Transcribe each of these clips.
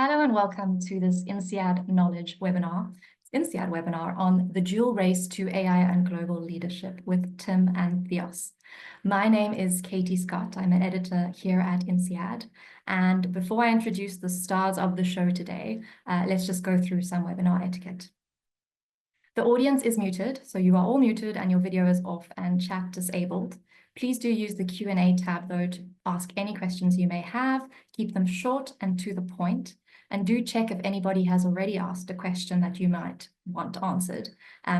Hello and welcome to this INSEAD Knowledge webinar. INSEAD webinar on the dual race to AI and global leadership with Tim and Theos. My name is Katie Scott. I'm an editor here at INSEAD. And before I introduce the stars of the show today, let's just go through some webinar etiquette. The audience is muted, so you are all muted and your video is off and chat disabled. Please do use the Q&A tab though to ask any questions you may have, keep them short and to the point. And do check if anybody has already asked a question that you might want answered,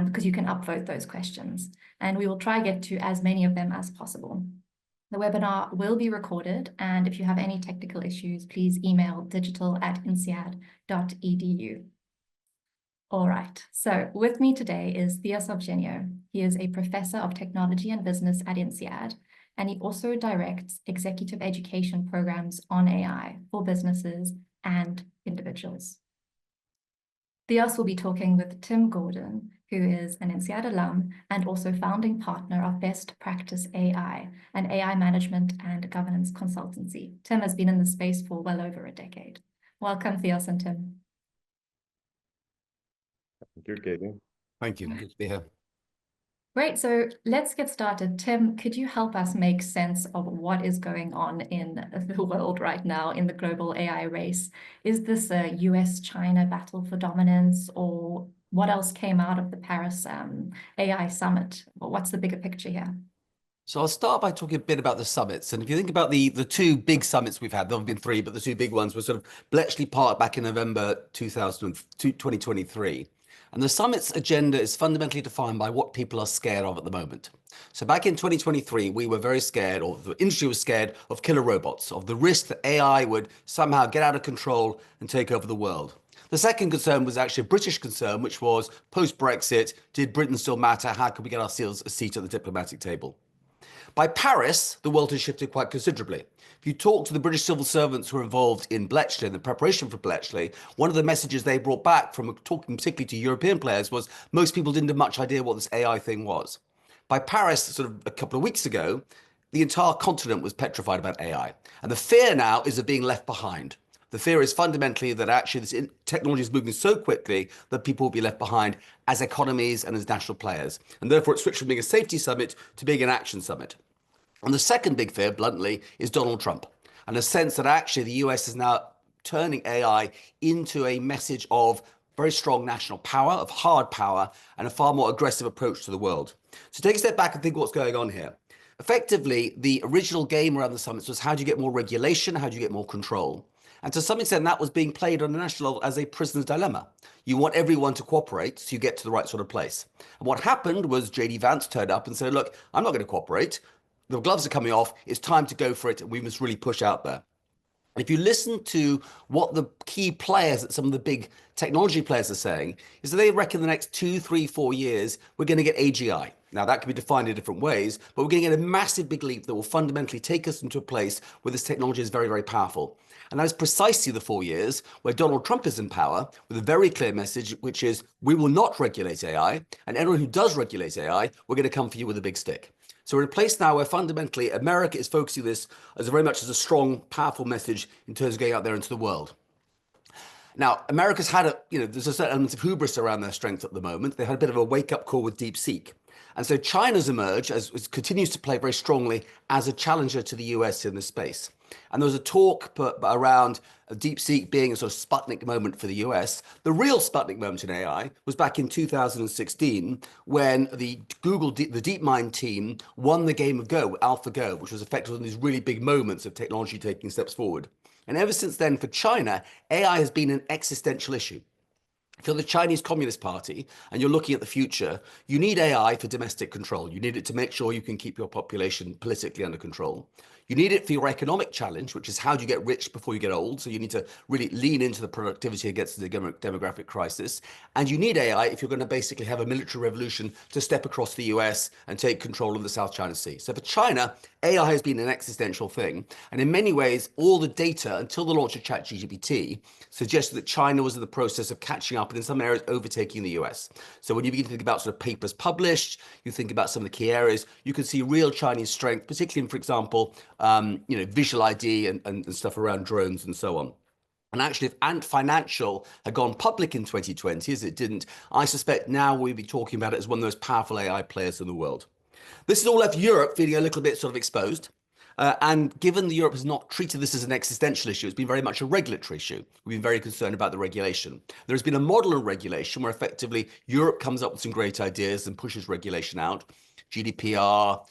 because you can upvote those questions. And we will try get to as many of them as possible. The webinar will be recorded, and if you have any technical issues, please email digital@insead.edu. All right, so with me today is Theos Evgeniou. He is a professor of technology and business at INSEAD, and he also directs executive education programs on AI for businesses and individuals. Theos will be talking with Tim Gordon, who is an INSEAD alum and also founding partner of Best Practice AI, an AI management and governance consultancy. Tim has been in the space for well over a decade. Welcome, Theos and Tim. Thank you, Katie. Thank you. Good to be here. Great, so let's get started. Tim, could you help us make sense of what is going on in the world right now in the global AI race? Is this a US-China battle for dominance, or what else came out of the Paris AI summit? What's the bigger picture here? So I'll start by talking a bit about the summits. And if you think about the two big summits we've had, there have been three, but the two big ones were sort of Bletchley Park back in November 2023. And the summit's agenda is fundamentally defined by what people are scared of at the moment. So back in 2023, we were very scared, or the industry was scared, of killer robots, of the risk that AI would somehow get out of control and take over the world. The second concern was actually a British concern, which was post-Brexit, did Britain still matter? How could we get ourselves a seat at the diplomatic table? By Paris, the world has shifted quite considerably. If you talk to the British civil servants who were involved in Bletchley and the preparation for Bletchley, one of the messages they brought back from talking particularly to European players was most people didn't have much idea what this AI thing was. By Paris, sort of a couple of weeks ago, the entire continent was petrified about AI. And the fear now is of being left behind. The fear is fundamentally that actually this technology is moving so quickly that people will be left behind as economies and as national players. And therefore it switched from being a safety summit to being an action summit. And the second big fear, bluntly, is Donald Trump, and a sense that actually the US is now turning AI into a message of very strong national power, of hard power, and a far more aggressive approach to the world. So take a step back and think what's going on here. Effectively, the original game around the summits was how do you get more regulation, how do you get more control? And to some extent, that was being played on a national level as a prisoner's dilemma. You want everyone to cooperate so you get to the right sort of place. And what happened was JD Vance turned up and said, look, I'm not going to cooperate. The gloves are coming off. It's time to go for it. And we must really push out there. If you listen to what the key players, some of the big technology players are saying, is that they reckon the next 2, 3, 4 years, we're going to get AGI. Now, that can be defined in different ways, but we're going to get a massive big leap that will fundamentally take us into a place where this technology is very, very powerful. And that is precisely the 4 years where Donald Trump is in power with a very clear message, which is we will not regulate AI. And anyone who does regulate AI, we're going to come for you with a big stick. So we're in a place now where fundamentally America is focusing this as very much as a strong, powerful message in terms of going out there into the world. Now, America's had there's a certain element of hubris around their strength at the moment. They had a bit of a wake-up call with DeepSeek. And so China's emerged, as continues to play very strongly as a challenger to the US in this space. And there was a talk around DeepSeek being a sort of Sputnik moment for the US. The real Sputnik moment in AI was back in 2016 when the DeepMind team won the game of Go, AlphaGo, which was effectively one of these really big moments of technology taking steps forward. And ever since then, for China, AI has been an existential issue. If you're the Chinese Communist Party and you're looking at the future, you need AI for domestic control. You need it to make sure you can keep your population politically under control. You need it for your economic challenge, which is how do you get rich before you get old? So you need to really lean into the productivity against the demographic crisis. And you need AI if you're going to basically have a military revolution to step across the US and take control of the South China Sea. So for China, AI has been an existential thing. And in many ways, all the data until the launch of ChatGPT suggested that China was in the process of catching up and in some areas overtaking the US. So when you begin to think about sort of papers published, you think about some of the key areas, you can see real Chinese strength, particularly in, for example, visual ID and stuff around drones and so on. And actually, if Ant Financial had gone public in 2020, as it didn't, I suspect now we'd be talking about it as one of the most powerful AI players in the world. This has all left Europe feeling a little bit sort of exposed. And given that Europe has not treated this as an existential issue, it's been very much a regulatory issue. We've been very concerned about the regulation. There has been a model of regulation where effectively Europe comes up with some great ideas and pushes regulation out. GDPR,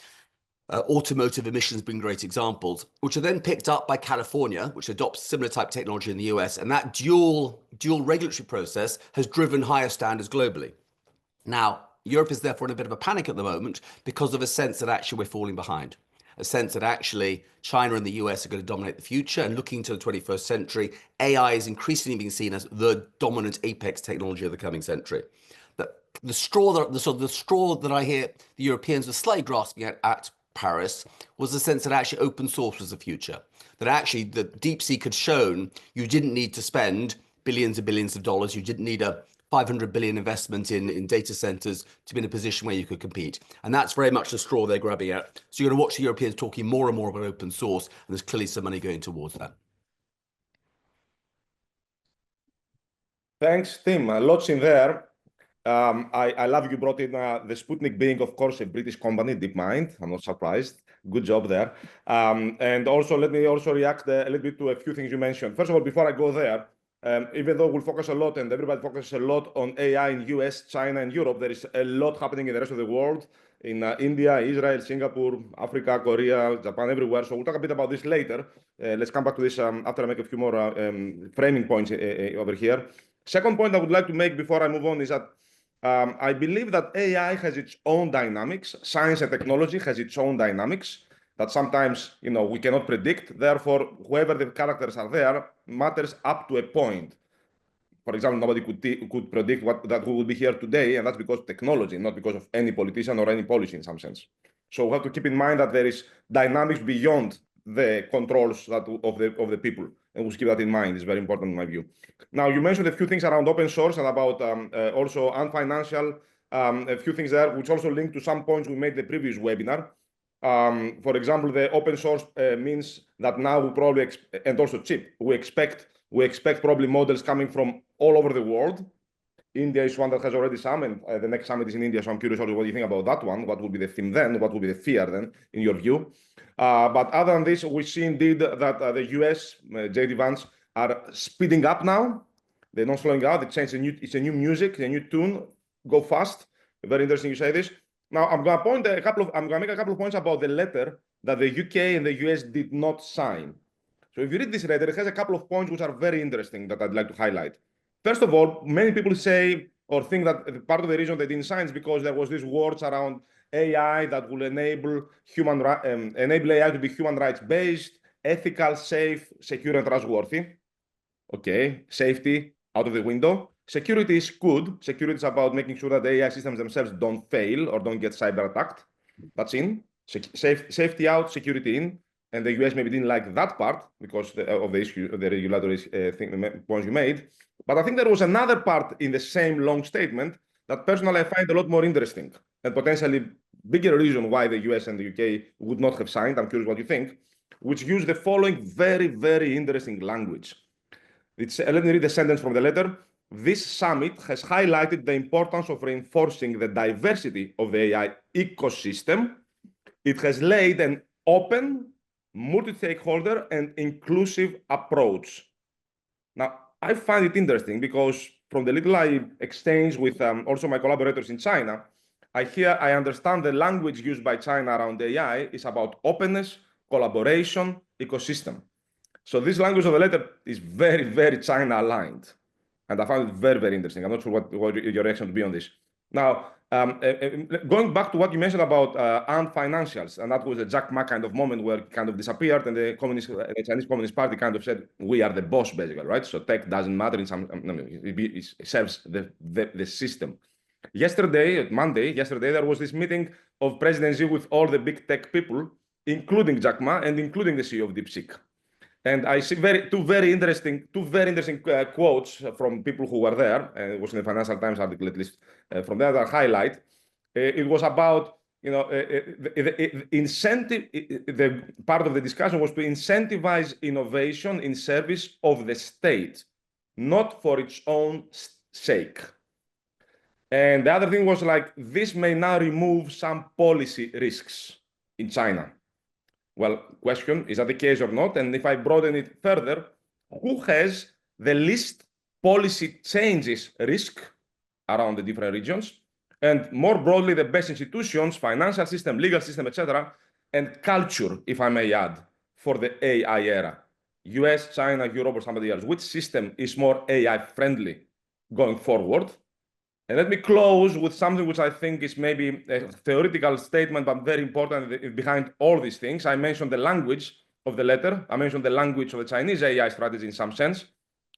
automotive emissions being great examples, which are then picked up by California, which adopts similar type technology in the US. And that dual regulatory process has driven higher standards globally. Now, Europe is therefore in a bit of a panic at the moment because of a sense that actually we're falling behind, a sense that actually China and the US are going to dominate the future, and looking to the 21st century, AI is increasingly being seen as the dominant apex technology of the coming century. The straw that I hear the Europeans were slightly grasping at Paris was the sense that actually open source was the future, that actually the DeepSeek had shown you didn't need to spend billions and billions of dollars, you didn't need a 500 billion investment in data centers to be in a position where you could compete. And that's very much the straw they're grabbing at. So you're going to watch the Europeans talking more and more about open source, and there's clearly some money going towards that. Thanks, Tim. Lots in there. I love you brought in the Sputnik being, of course, a British company, DeepMind. I'm not surprised. Good job there. And also, let me also react a little bit to a few things you mentioned. First of all, before I go there, even though we'll focus a lot and everybody focuses a lot on AI in US, China, and Europe, there is a lot happening in the rest of the world, in India, Israel, Singapore, Africa, Korea, Japan, everywhere. So we'll talk a bit about this later. Let's come back to this after I make a few more framing points over here. Second point I would like to make before I move on is that I believe that AI has its own dynamics. Science and technology has its own dynamics that sometimes, we cannot predict. Therefore, whoever the characters are there matters up to a point. For example, nobody could predict that we will be here today, and that's because of technology, not because of any politician or any policy in some sense. So we have to keep in mind that there is dynamics beyond the controls of the people, and we'll keep that in mind. It's very important in my view. Now, you mentioned a few things around open source and about also unfinancial, a few things there, which also link to some points we made in the previous webinar. For example, the open source means that now we probably, and also cheap, we expect probably models coming from all over the world. India is one that has already some, and the next summit is in India, so I'm curious also what you think about that one. What will be the theme then? What will be the fear then, in your view? But other than this, we see indeed that the US, JD Vance, are speeding up now. They're not slowing down. They change it's a new music, a new tune. Go fast. Very interesting you say this. Now, I'm going to make a couple of points about the letter that the UK and the US did not sign. So if you read this letter, it has a couple of points which are very interesting that I'd like to highlight. First of all, many people say or think that part of the reason they didn't sign is because there was these words around AI that will enable AI to be human rights based, ethical, safe, secure, and trustworthy. Okay, safety out of the window. Security is good. Security is about making sure that the AI systems themselves don't fail or don't get cyber attacked. That's in. Safety out, security in. And the US maybe didn't like that part because of the issue, the regulatory points you made. But I think there was another part in the same long statement that personally I find a lot more interesting and potentially bigger reason why the US and the UK would not have signed. I'm curious what you think, which use the following very, very interesting language. Let me read the sentence from the letter. This summit has highlighted the importance of reinforcing the diversity of the AI ecosystem. It has laid an open, multi-stakeholder, and inclusive approach. Now, I find it interesting because from the little I exchange with also my collaborators in China, I understand the language used by China around AI is about openness, collaboration, ecosystem. So this language of the letter is very, very China aligned. And I found it very, very interesting. I'm not sure what your reaction would be on this. Now, going back to what you mentioned about armed financials, and that was a Jack Ma kind of moment where it kind of disappeared, and the Chinese Communist Party kind of said, we are the boss, basically, right? So tech doesn't matter in some, it serves the system. Monday, there was this meeting of President Xi with all the big tech people, including Jack Ma and including the CEO of DeepSeek. And I see two very interesting quotes from people who were there. It was in the Financial Times article, at least from there, that highlight. It was about the part of the discussion was to incentivize innovation in service of the state, not for its own sake. And the other thing was like, this may now remove some policy risks in China. Well, question, is that the case or not? And if I broaden it further, who has the least policy changes risk around the different regions? And more broadly, the best institutions, financial system, legal system, etc., and culture, if I may add, for the AI era. US, China, Europe, or somebody else. Which system is more AI friendly going forward? And let me close with something which I think is maybe a theoretical statement, but very important behind all these things. I mentioned the language of the letter. I mentioned the language of the Chinese AI strategy in some sense,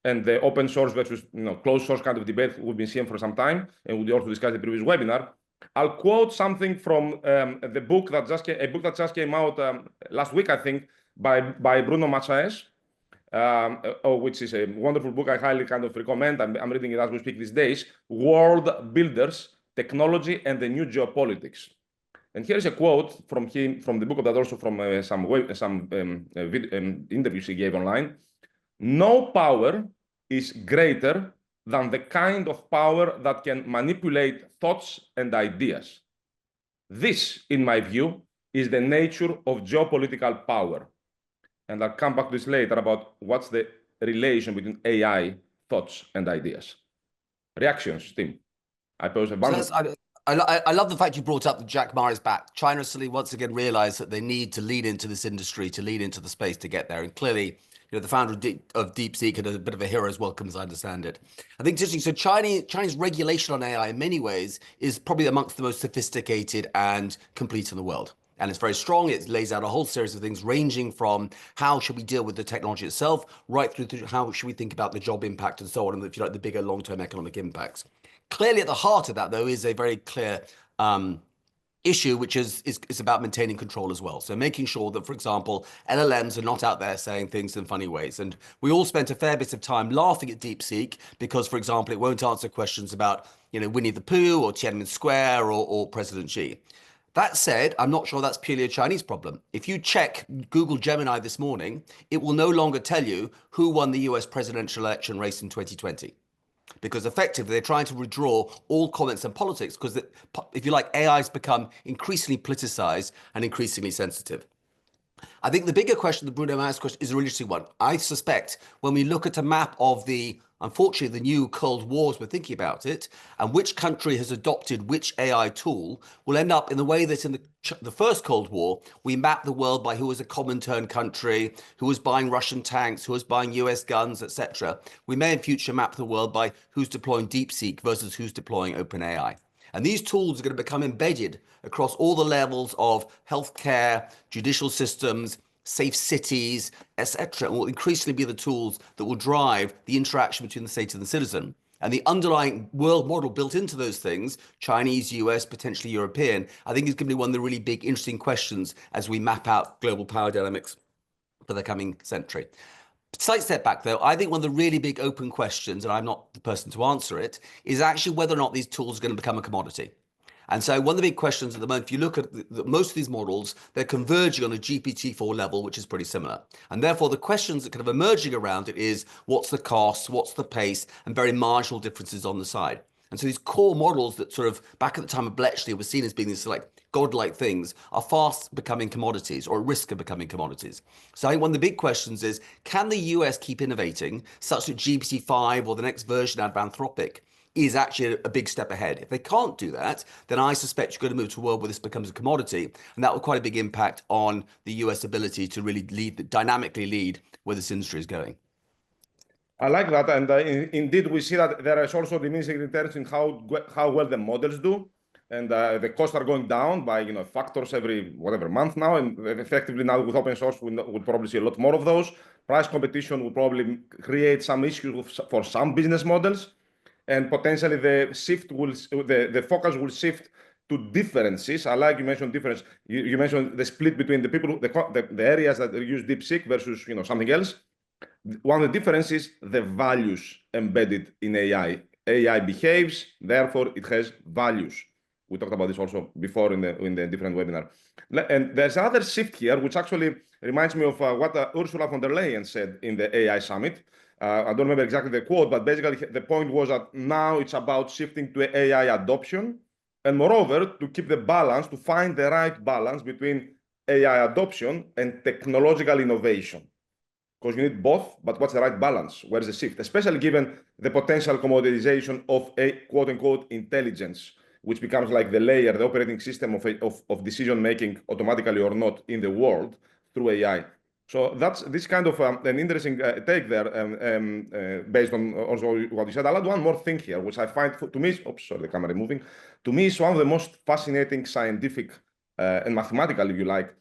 and the open source versus closed source kind of debate we've been seeing for some time, and we also discussed in the previous webinar. I'll quote something from the book that just came out last week, I think, by Bruno Machaes, which is a wonderful book I highly kind of recommend. I'm reading it as we speak these days, World Builders, Technology and the New Geopolitics. And here's a quote from him, from the book, but also from some interviews he gave online. No power is greater than the kind of power that can manipulate thoughts and ideas. This, in my view, is the nature of geopolitical power. And I'll come back to this later about what's the relation between AI, thoughts, and ideas. Reactions, Tim? I pose a bunch. I love the fact you brought up that Jack Ma is back. China suddenly once again realized that they need to lead into this industry, to lead into the space to get there. And clearly, the founder of DeepSeek had a bit of a hero's welcome, as I understand it. I think it's interesting. So Chinese regulation on AI in many ways is probably amongst the most sophisticated and complete in the world. And it's very strong. It lays out a whole series of things ranging from how should we deal with the technology itself, right through to how should we think about the job impact and so on, and if you like, the bigger long-term economic impacts. Clearly at the heart of that, though, is a very clear issue, which is about maintaining control as well. So making sure that, for example, LLMs are not out there saying things in funny ways. And we all spent a fair bit of time laughing at DeepSeek because, for example, it won't answer questions about, Winnie the Pooh or Tiananmen Square or President Xi. That said, I'm not sure that's purely a Chinese problem. If you check Google Gemini this morning, it will no longer tell you who won the US presidential election race in 2020. Because effectively, they're trying to withdraw all comments on politics because, if you like, AI has become increasingly politicized and increasingly sensitive. I think the bigger question, the Bruno Mars question, is a really interesting one. I suspect when we look at a map of unfortunately, the new Cold Wars, we're thinking about it, and which country has adopted which AI tool, will end up in the way that in the first Cold War, we mapped the world by who was a Comintern country, who was buying Russian tanks, who was buying US guns, etc. We may in future map the world by who's deploying DeepSeek versus who's deploying OpenAI. And these tools are going to become embedded across all the levels of healthcare, judicial systems, safe cities, etc., and will increasingly be the tools that will drive the interaction between the state and the citizen. And the underlying world model built into those things, Chinese, US, potentially European, I think is going to be one of the really big, interesting questions as we map out global power dynamics for the coming century. Slight step back, though, I think one of the really big open questions, and I'm not the person to answer it, is actually whether or not these tools are going to become a commodity. And so one of the big questions at the moment, if you look at most of these models, they're converging on a GPT-4 level, which is pretty similar. And therefore, the questions that kind of emerging around it is, what's the cost, what's the pace, and very marginal differences on the side. And so these core models that sort of, back at the time of Bletchley, were seen as being these like godlike things, are fast becoming commodities, or at risk of becoming commodities. So I think one of the big questions is, can the US keep innovating such that GPT-5 or the next version of Anthropic is actually a big step ahead? If they can't do that, then I suspect you're going to move to a world where this becomes a commodity, and that will quite a big impact on the US ability to really dynamically lead where this industry is going. I like that, and indeed we see that there is also diminishing returns in how well the models do, and the costs are going down by factors every month now, and effectively now with open source we'll probably see a lot more of those. Price competition will probably create some issues for some business models, and potentially the focus will shift to differences. I like you mentioned difference. You mentioned the split between the people, the areas that use DeepSeek versus something else. One of the differences is the values embedded in AI. AI behaves, therefore it has values. We talked about this also before in the different webinar. And there's another shift here, which actually reminds me of what Ursula von der Leyen said in the AI summit. I don't remember exactly the quote, but basically the point was that now it's about shifting to AI adoption, and moreover, to keep the balance, to find the right balance between AI adoption and technological innovation. Because you need both, but what's the right balance? Where's the shift? Especially given the potential commoditization of a quote-unquote intelligence, which becomes like the layer, the operating system of decision-making, automatically or not, in the world through AI. So that's this kind of an interesting take there, based on also what you said. I'll add one more thing here, which I find, to me, oops, sorry, the camera is moving. To me, it's one of the most fascinating scientific and mathematical, if you like,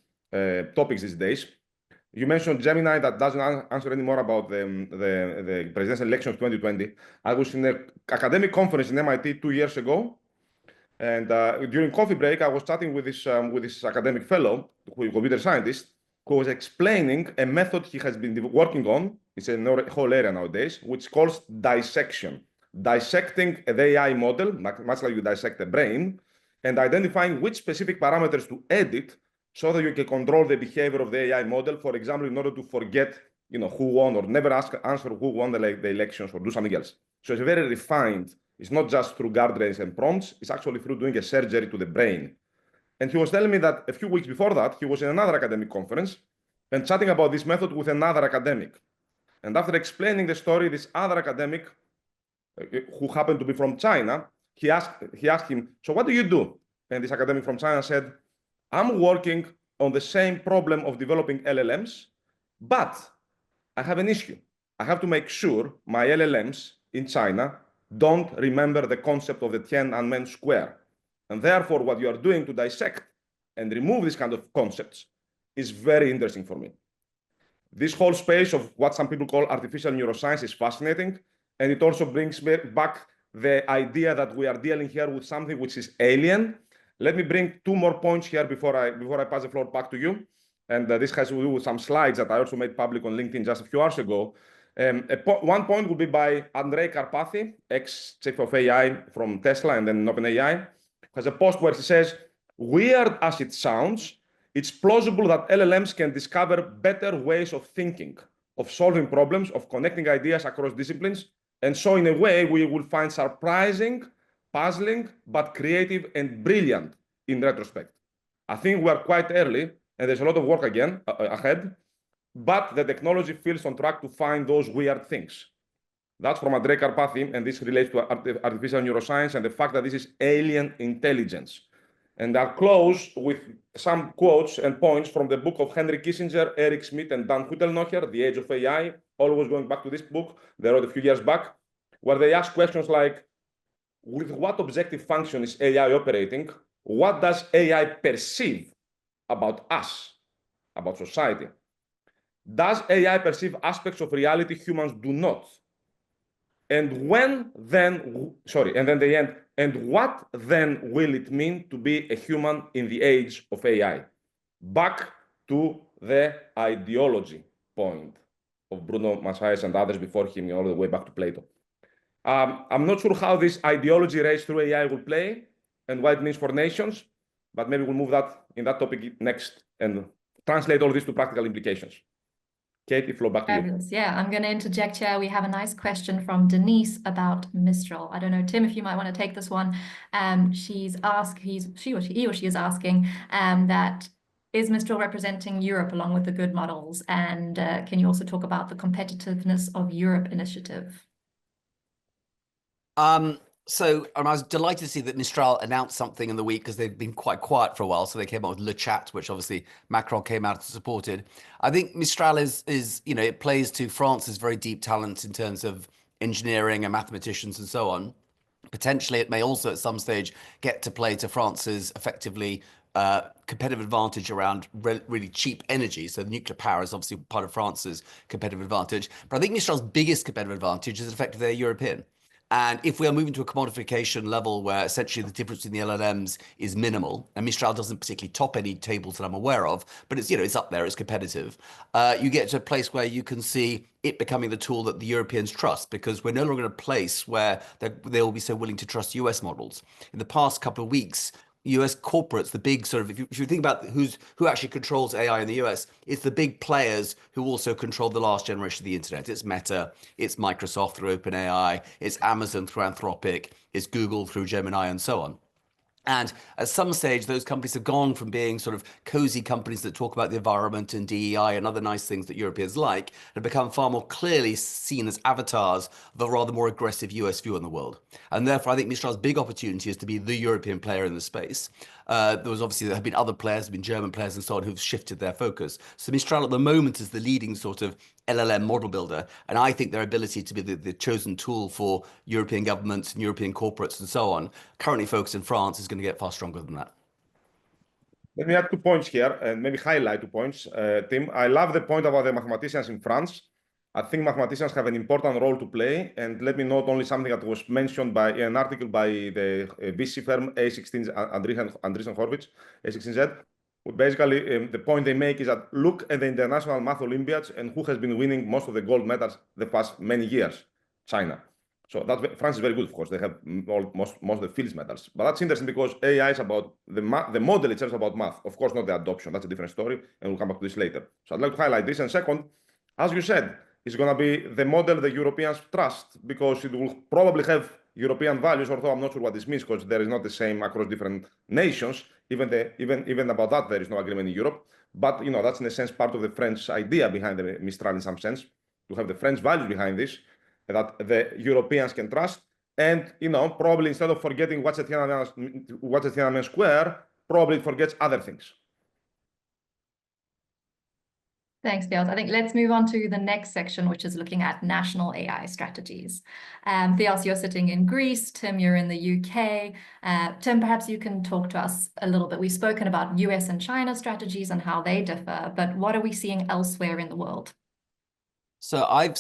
topics these days. You mentioned Gemini that doesn't answer anymore about the presidential election of 2020. I was in an academic conference in MIT 2 years ago, and during coffee break, I was chatting with this academic fellow, who is a computer scientist, who was explaining a method he has been working on. It's a whole area nowadays, which calls dissection. Dissecting the AI model, much like you dissect a brain, and identifying which specific parameters to edit so that you can control the behavior of the AI model, for example, in order to forget, who won, or never answer who won the elections, or do something else. So it's very refined. It's not just through guardrails and prompts. It's actually through doing a surgery to the brain. And he was telling me that a few weeks before that, he was in another academic conference and chatting about this method with another academic. And after explaining the story, this other academic, who happened to be from China, he asked him, so what do you do? And this academic from China said, I'm working on the same problem of developing LLMs, but I have an issue. I have to make sure my LLMs in China don't remember the concept of the Tiananmen Square. And therefore, what you are doing to dissect and remove these kind of concepts is very interesting for me. This whole space of what some people call artificial neuroscience is fascinating. And it also brings back the idea that we are dealing here with something which is alien. Let me bring 2 more points here before I pass the floor back to you. And this has to do with some slides that I also made public on LinkedIn just a few hours ago. One point will be by Andrei Karpathy, ex-chief of AI from Tesla and then OpenAI, has a post where he says, weird as it sounds, it's plausible that LLMs can discover better ways of thinking, of solving problems, of connecting ideas across disciplines. And so in a way, we will find surprising, puzzling, but creative and brilliant in retrospect. I think we are quite early, and there's a lot of work ahead, but the technology feels on track to find those weird things. That's from Andrei Karpathy, and this relates to artificial neuroscience and the fact that this is alien intelligence. And I'll close with some quotes and points from the book of Henry Kissinger, Eric Schmidt, and Dan Hüttelnocher, The Age of AI, always going back to this book they wrote a few years back, where they ask questions like, with what objective function is AI operating? What does AI perceive about us, about society? Does AI perceive aspects of reality humans do not? And then they end, and what then will it mean to be a human in the age of AI? Back to the ideology point of Bruno Maçães and others before him, all the way back to Plato. I'm not sure how this ideology race through AI will play and what it means for nations, but maybe we'll move in that topic next and translate all this to practical implications. Katie, floor back to you. Fabulous. Yeah, I'm going to interject here. We have a nice question from Denise about Mistral. I don't know, Tim, if you might want to take this one. He or she is asking that, is Mistral representing Europe along with the good models? And can you also talk about the competitiveness of Europe initiative? So I was delighted to see that Mistral announced something in the week because they've been quite quiet for a while. So they came out with Le Chat, which obviously Macron came out and supported. I think Mistral is it plays to France's very deep talent in terms of engineering and mathematicians and so on. Potentially, it may also at some stage get to play to France's effectively competitive advantage around really cheap energy. So the nuclear power is obviously part of France's competitive advantage. But I think Mistral's biggest competitive advantage is the fact that they're European. And if we are moving to a commodification level where essentially the difference in the LLMs is minimal, and Mistral doesn't particularly top any tables that I'm aware of, but it's, it's up there, it's competitive. You get to a place where you can see it becoming the tool that the Europeans trust, because we're no longer in a place where they will be so willing to trust US models. In the past couple of weeks, US corporates, the big sort of, if you think about who actually controls AI in the US, it's the big players who also control the last generation of the internet. It's Meta, it's Microsoft through OpenAI, it's Amazon through Anthropic, it's Google through Gemini, and so on. And at some stage, those companies have gone from being sort of cozy companies that talk about the environment and DEI and other nice things that Europeans like, and become far more clearly seen as avatars of a rather more aggressive US view on the world. And therefore, I think Mistral's big opportunity is to be the European player in the space. There have been other players, there have been German players and so on who've shifted their focus. So Mistral at the moment is the leading sort of LLM model builder. And I think their ability to be the chosen tool for European governments and European corporates and so on, currently focused in France, is going to get far stronger than that. Let me add 2 points here and maybe highlight 2 points. Tim, I love the point about the mathematicians in France. I think mathematicians have an important role to play. And let me note only something that was mentioned by an article by the VC firm A16, Andreessen Horowitz, A16Z. Basically, the point they make is that look at the international math Olympiads and who has been winning most of the gold medals the past many years, China. So France is very good, of course. They have most of the fields medals. But that's interesting because AI is about the model itself is about math. Of course, not the adoption. That's a different story, and we'll come back to this later. So I'd like to highlight this. And second, as you said, it's going to be the model the Europeans trust because it will probably have European values, although I'm not sure what this means because there is not the same across different nations. Even about that, there is no agreement in Europe. But that's in a sense part of the French idea behind the Mistral in some sense, to have the French values behind this that the Europeans can trust. And probably instead of forgetting what's a Tiananmen Square, probably it forgets other things. Thanks, Theos. I think let's move on to the next section, which is looking at national AI strategies. Theos, you're sitting in Greece. Tim, you're in the UK. Tim, perhaps you can talk to us a little bit. We've spoken about US and China strategies and how they differ, but what are we seeing elsewhere in the world? So I've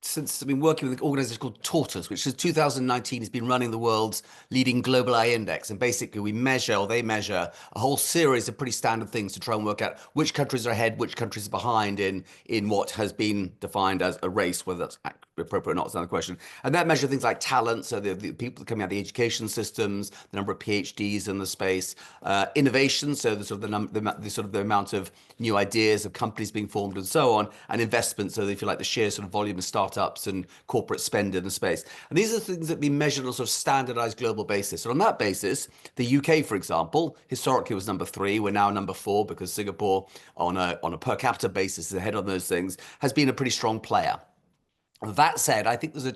since I've been working with an organization called Tortoise, which since 2019 has been running the world's leading global AI index. And basically we measure, or they measure, a whole series of pretty standard things to try and work out which countries are ahead, which countries are behind in what has been defined as a race, whether that's appropriate or not is another question. And that measures things like talent, so the people coming out of the education systems, the number of PhDs in the space, innovation, so the sort of the amount of new ideas of companies being formed and so on, and investment, so if you like the sheer sort of volume of startups and corporate spend in the space. And these are things that have been measured on a sort of standardized global basis. And on that basis, the UK, for example, historically was number 3. We're now number 4 because Singapore, on a per capita basis, is ahead on those things, has been a pretty strong player. That said, I think there's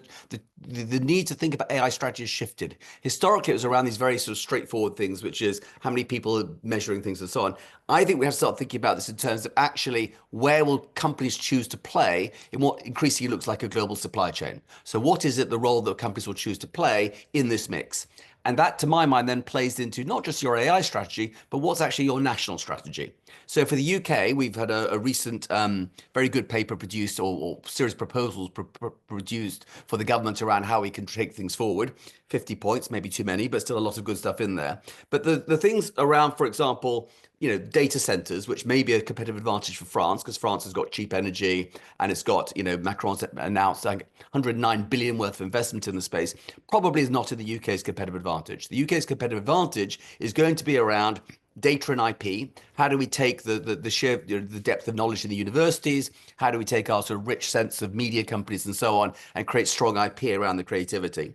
the need to think about AI strategy has shifted. Historically, it was around these very sort of straightforward things, which is how many people are measuring things and so on. I think we have to start thinking about this in terms of actually where will companies choose to play in what increasingly looks like a global supply chain. So what is it the role that companies will choose to play in this mix? And that, to my mind, then plays into not just your AI strategy, but what's actually your national strategy. So for the UK, we've had a recent very good paper produced or series of proposals produced for the government around how we can take things forward. 50 points, maybe too many, but still a lot of good stuff in there. But the things around, for example, data centers, which may be a competitive advantage for France, because France has got cheap energy and it's got, Macron's announced 109 billion worth of investment in the space, probably is not in the UK's competitive advantage. The UK's competitive advantage is going to be around data and IP. How do we take the sheer the depth of knowledge in the universities? How do we take our sort of rich sense of media companies and so on and create strong IP around the creativity?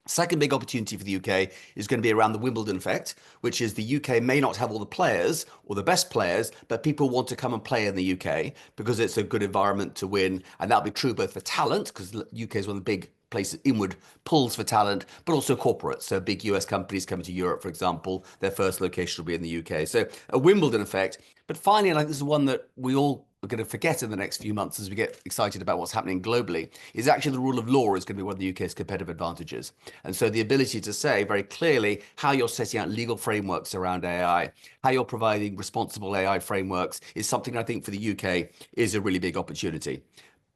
Second big opportunity for the UK is going to be around the Wimbledon effect, which is the UK may not have all the players or the best players, but people want to come and play in the UK because it's a good environment to win. And that'll be true both for talent, because the UK is one of the big places, inward pulls for talent, but also corporates. So big US companies coming to Europe, for example, their first location will be in the UK. So a Wimbledon effect. But finally, and I think this is one that we all are going to forget in the next few months as we get excited about what's happening globally, is actually the rule of law is going to be one of the UK's competitive advantages. And so the ability to say very clearly how you're setting out legal frameworks around AI, how you're providing responsible AI frameworks is something I think for the UK is a really big opportunity.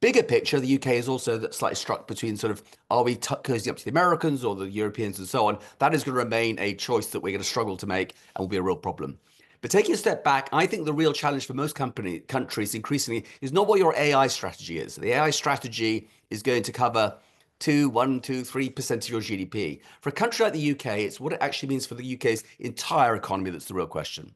Bigger picture, the UK is also slightly struck between sort of, are we cozy up to the Americans or the Europeans and so on? That is going to remain a choice that we're going to struggle to make and will be a real problem. But taking a step back, I think the real challenge for most countries increasingly is not what your AI strategy is. The AI strategy is going to cover 1%, 2%, 3% of your GDP. For a country like the UK, it's what it actually means for the UK's entire economy that's the real question.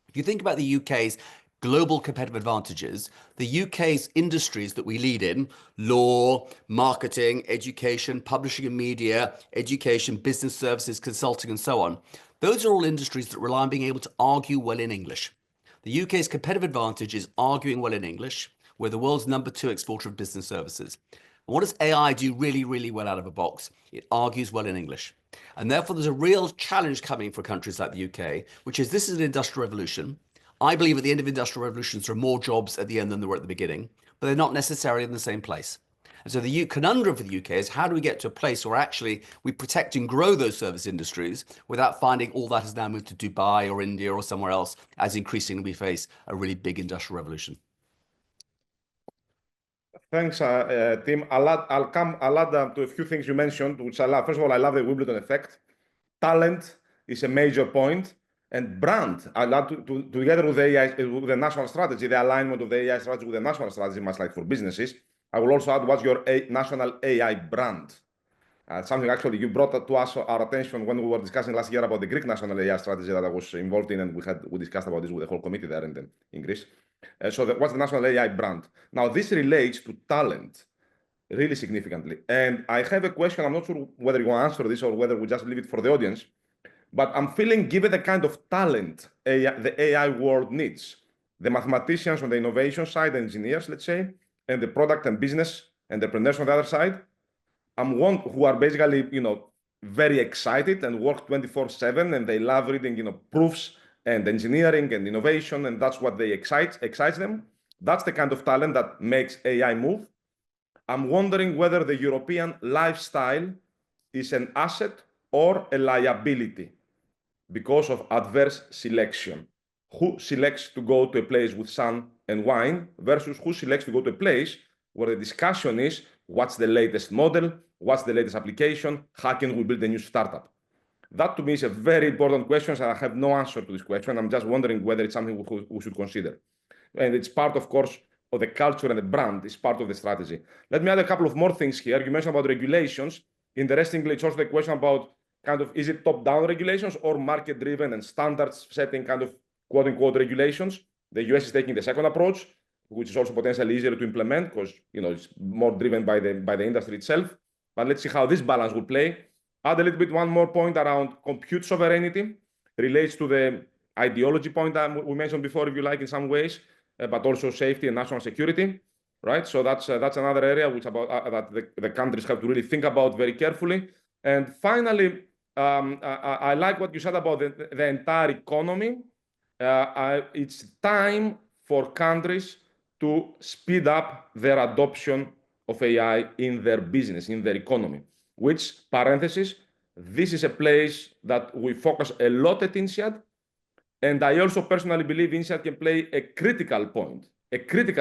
If you think about the UK's global competitive advantages, the UK's industries that we lead in, law, marketing, education, publishing and media, education, business services, consulting, and so on, those are all industries that rely on being able to argue well in English. The UK's competitive advantage is arguing well in English. We're the world's #2 exporter of business services. And what does AI do really, really well out of a box? It argues well in English. And therefore, there's a real challenge coming for countries like the UK, which is this is an industrial revolution. I believe at the end of industrial revolutions, there are more jobs at the end than there were at the beginning, but they're not necessarily in the same place. And so the conundrum for the UK is how do we get to a place where actually we protect and grow those service industries without finding all that has now moved to Dubai or India or somewhere else, as increasingly we face a really big industrial revolution. Thanks, Tim. I'll add to a few things you mentioned, which I love. First of all, I love the Wimbledon effect. Talent is a major point, and brand. I love together with AI, with the national strategy, the alignment of the AI strategy with the national strategy, much like for businesses. I will also add what's your national AI brand. Something actually you brought to us our attention when we were discussing last year about the Greek national AI strategy that I was involved in, and we discussed about this with the whole committee there in Greece. So what's the national AI brand? Now this relates to talent really significantly, and I have a question. I'm not sure whether you want to answer this or whether we just leave it for the audience, but I'm feeling given the kind of talent the AI world needs, the mathematicians on the innovation side, the engineers, let's say, and the product and business entrepreneurs on the other side, I'm one who are basically, very excited and work 24/7, and they love reading, proofs and engineering and innovation, and that's what they excites them. That's the kind of talent that makes AI move. I'm wondering whether the European lifestyle is an asset or a liability because of adverse selection. Who selects to go to a place with sun and wine versus who selects to go to a place where the discussion is what's the latest model, what's the latest application, how can we build a new startup? That to me is a very important question, and I have no answer to this question. I'm just wondering whether it's something we should consider. And it's part, of course, of the culture and the brand. It's part of the strategy. Let me add a couple of more things here. You mentioned about regulations. Interestingly, it's also the question about kind of, is it top-down regulations or market-driven and standards-setting kind of quote-unquote regulations? The US is taking the second approach, which is also potentially easier to implement because it's more driven by the industry itself. But let's see how this balance will play. Add a little bit one more point around compute sovereignty. Relates to the ideology point that we mentioned before, if you like, in some ways, but also safety and national security, right? So that's another area which that the countries have to really think about very carefully. And finally, I like what you said about the entire economy. It's time for countries to speed up their adoption of AI in their business, in their economy, which, parenthesis, this is a place that we focus a lot at INSEAD. And I also personally believe INSEAD can play a critical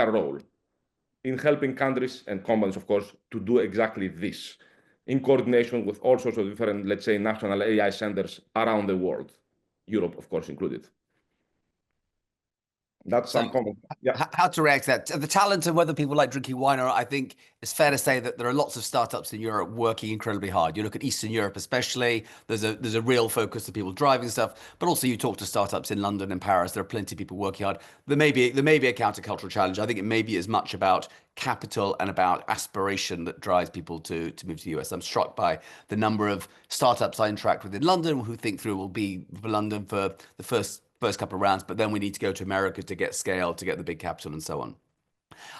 role in helping countries and companies, of course, to do exactly this in coordination with all sorts of different, let's say, national AI centers around the world, Europe, of course, included. That's some comment. Yeah. How to react to that? The talent and whether people like drinking wine or not, I think it's fair to say that there are lots of startups in Europe working incredibly hard. You look at Eastern Europe especially, there's a real focus of people driving stuff, but also you talk to startups in London and Paris, there are plenty of people working hard. There may be a countercultural challenge. I think it may be as much about capital and about aspiration that drives people to move to the US. I'm struck by the number of startups I interact with in London who think through will be for London for the first couple of rounds, but then we need to go to America to get scale, to get the big capital and so on.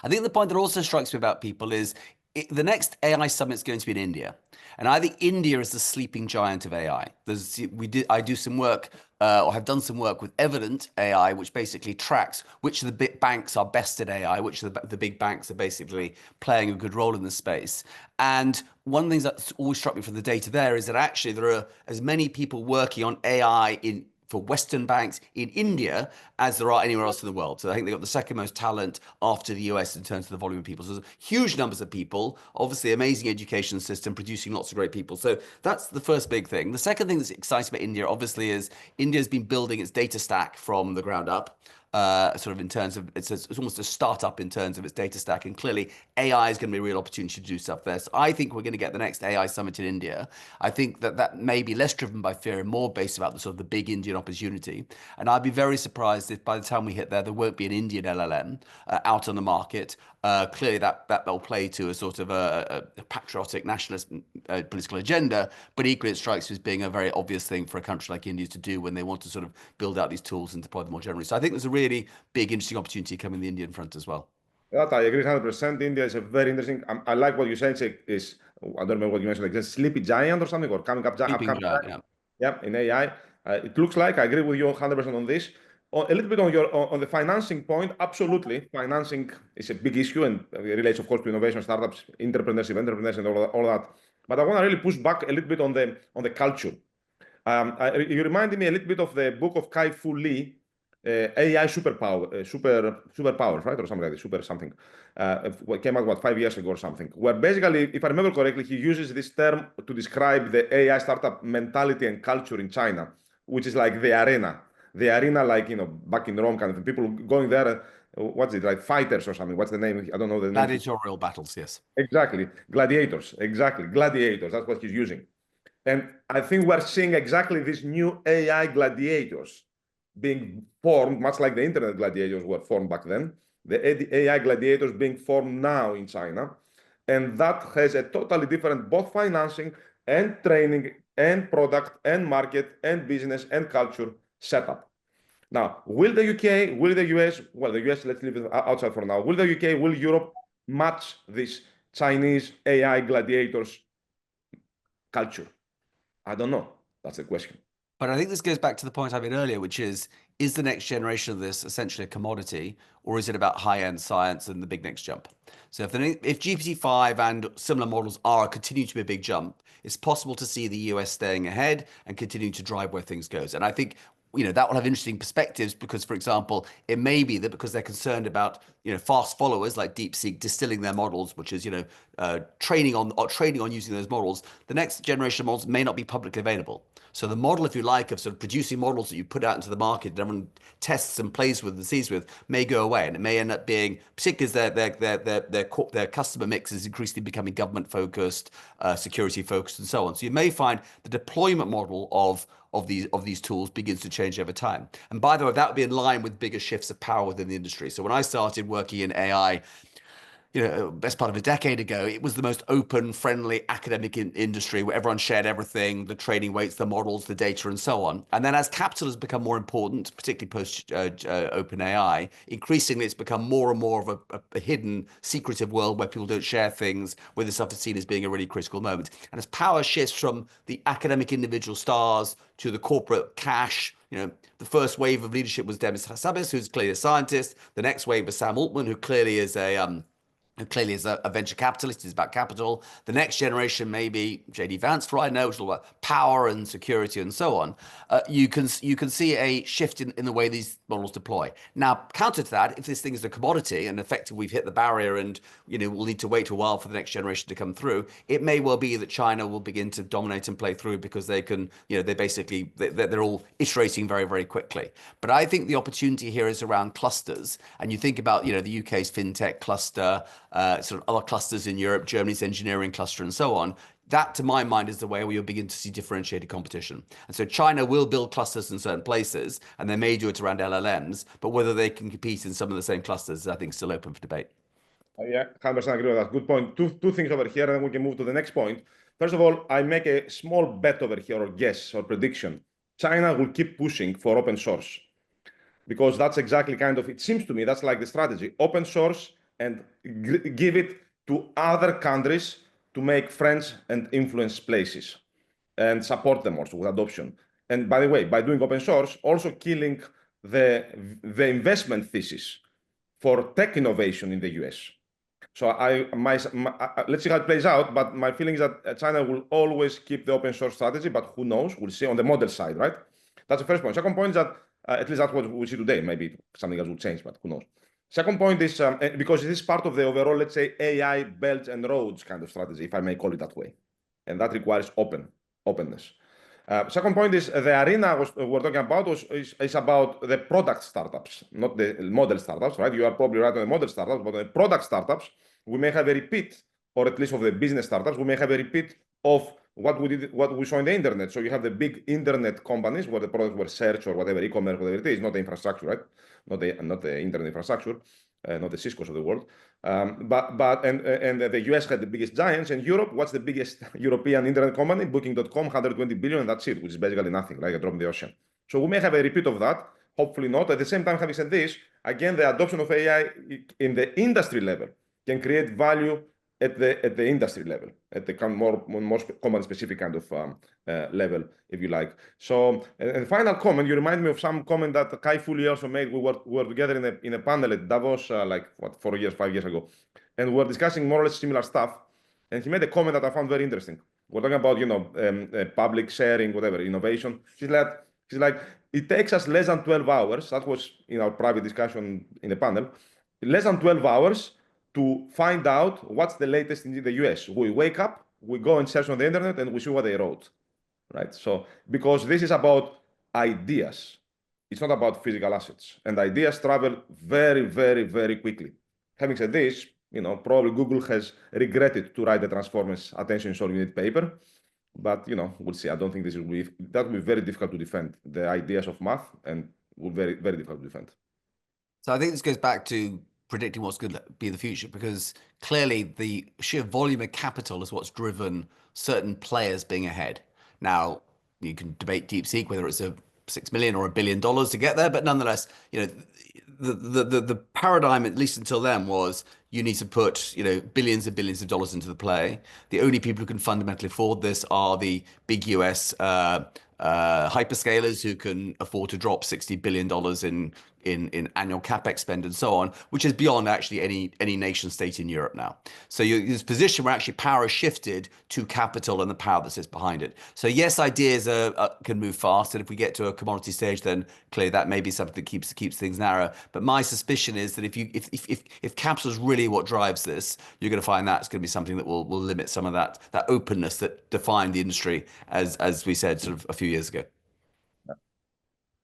I think the point that also strikes me about people is the next AI summit is going to be in India. And I think India is the sleeping giant of AI. I do some work, or have done some work with Evident AI, which basically tracks which of the big banks are best at AI, which of the big banks are basically playing a good role in this space. And one of the things that's always struck me from the data there is that actually there are as many people working on AI in for Western banks in India as there are anywhere else in the world. So I think they've got the second most talent after the US in terms of the volume of people. So there's huge numbers of people, obviously amazing education system, producing lots of great people. So that's the first big thing. The second thing that's exciting about India, obviously, is India's been building its data stack from the ground up. Sort of in terms of, it's almost a startup in terms of its data stack. And clearly AI is going to be a real opportunity to do stuff there. So I think we're going to get the next AI summit in India. I think that may be less driven by fear and more based about the sort of the big Indian opportunity. And I'd be very surprised if by the time we hit there won't be an Indian LLM out on the market. Clearly that will play to a sort of a patriotic nationalist political agenda, but equally it strikes me as being a very obvious thing for a country like India to do when they want to sort of build out these tools and deploy them more generally. So I think there's a really big, interesting opportunity coming in the Indian front as well. That I agree 100%. India is a very interesting. I like what you said. It's I don't remember what you mentioned, like a sleepy giant or something, or coming up giant. Yeah. Yeah, in AI. It looks like I agree with you 100% on this. A little bit on your on the financing point, absolutely. Financing is a big issue and relates, of course, to innovation, startups, entrepreneurship, and all that. But I want to really push back a little bit on the culture. You reminded me a little bit of the book of Kai-Fu Lee, AI superpowers, right, or something like this, super something. It came out 5 years ago or something. Where basically, if I remember correctly, he uses this term to describe the AI startup mentality and culture in China, which is like the arena. The arena, like, back in Rome, kind of people going there. What's it, like fighters or something? What's the name? I don't know the name. Gladiatorial battles, yes. Exactly, gladiators. Exactly, gladiators. That's what he's using. And I think we're seeing exactly these new AI gladiators being formed, much like the internet gladiators were formed back then. The AI gladiators being formed now in China. And that has a totally different, both financing and training and product and market and business and culture setup. Now, will the UK, will the US, well, the US, let's leave it outside for now. Will the UK, will Europe match this Chinese AI gladiators culture? I don't know. That's the question. But I think this goes back to the point I made earlier, which is the next generation of this essentially a commodity, or is it about high-end science and the big next jump? So if GPT-5 and similar models continue to be a big jump, it's possible to see the US staying ahead and continuing to drive where things goes. And I think that will have interesting perspectives because, for example, it may be that because they're concerned about fast followers like DeepSeek distilling their models, which is training on using those models, the next generation of models may not be publicly available. So the model, if you like, of sort of producing models that you put out into the market that everyone tests and plays with and sees with may go away, and it may end up being, particularly as their customer mix is increasingly becoming government focused, security focused, and so on. So you may find the deployment model of these tools begins to change over time. And by the way, that would be in line with bigger shifts of power within the industry. So when I started working in AI, best part of a decade ago, it was the most open, friendly academic industry where everyone shared everything, the training weights, the models, the data, and so on. And then as capital has become more important, particularly post open AI, increasingly it's become more and more of a hidden, secretive world where people don't share things, where this stuff is seen as being a really critical moment. And as power shifts from the academic individual stars to the corporate cash, the first wave of leadership was Demis Hassabis, who's clearly a scientist. The next wave was Sam Altman, who clearly is a venture capitalist. It's about capital. The next generation may be JD Vance, for all I know, which is all about power and security and so on. You can see a shift in the way these models deploy. Now, counter to that, if this thing is a commodity and effectively we've hit the barrier and we'll need to wait a while for the next generation to come through, it may well be that China will begin to dominate and play through because they can, they're all iterating very, very quickly. But I think the opportunity here is around clusters. And you think about, the UK's fintech cluster, sort of other clusters in Europe, Germany's engineering cluster, and so on. That, to my mind, is the way where you'll begin to see differentiated competition. And so China will build clusters in certain places, and they may do it around LLMs, but whether they can compete in some of the same clusters, I think, is still open for debate. Yeah, 100% agree with that. Good point. Two things over here, and then we can move to the next point. First of all, I make a small bet over here, or guess, or prediction. China will keep pushing for open source because that's exactly it seems to me, that's like the strategy. Open source and give it to other countries to make friends and influence places and support them also with adoption. And by the way, by doing open source, also killing the investment thesis for tech innovation in the US. So let's see how it plays out, but my feeling is that China will always keep the open source strategy, but who knows? We'll see on the model side, right? That's the first point. Second point is that, at least that's what we see today. Maybe something else will change, but who knows? Second point is, because it is part of the overall, let's say, AI belts and roads kind of strategy, if I may call it that way. And that requires openness. Second point is the arena we're talking about is about the product startups, not the model startups, right? You are probably right on the model startups, but the product startups, we may have a repeat, or at least of the business startups, we may have a repeat of what we saw in the internet. So you have the big internet companies where the products were search or whatever, e-commerce, whatever it is, not the infrastructure, right? Not the internet infrastructure, not the Cisco's of the world. And the US had the biggest giants, and Europe, what's the biggest European internet company? Booking.com, 120 billion, and that's it, which is basically nothing, like a drop in the ocean. So we may have a repeat of that, hopefully not. At the same time, having said this, again, the adoption of AI in the industry level can create value at the industry level, at the more company specific kind of level, if you like. So, and the final comment, you remind me of some comment that Kai Fully also made. We were together in a panel at Davos, like what, 5 years ago, and we were discussing more or less similar stuff. And he made a comment that I found very interesting. We're talking about, public sharing, whatever, innovation. She's like, it takes us less than 12 hours. That was in our private discussion in the panel. Less than 12 hours to find out what's the latest in the US. We wake up, we go and search on the internet, and we see what they wrote, right? So, because this is about ideas, it's not about physical assets, and ideas travel very, very, very quickly. Having said this, probably Google has regretted to write the Transformers attention solving unit paper, but we'll see. I don't think that will be very difficult to defend. The ideas of math and will be very, very difficult to defend. So I think this goes back to predicting what's going to be the future, because clearly the sheer volume of capital is what's driven certain players being ahead. Now, you can debate DeepSeek, whether it's a $6 million or $1 billion to get there, but nonetheless, the paradigm, at least until then, was you need to put billions and billions of dollars into the play. The only people who can fundamentally afford this are the big US hyperscalers who can afford to drop $60 billion in annual capex spend and so on, which is beyond actually any nation state in Europe now. So this position where actually power is shifted to capital and the power that sits behind it. So yes, ideas can move fast, and if we get to a commodity stage, then clearly that may be something that keeps things narrow. But my suspicion is that if capital is really what drives this, you're going to find that's going to be something that will limit some of that openness that defined the industry as we said sort of a few years ago.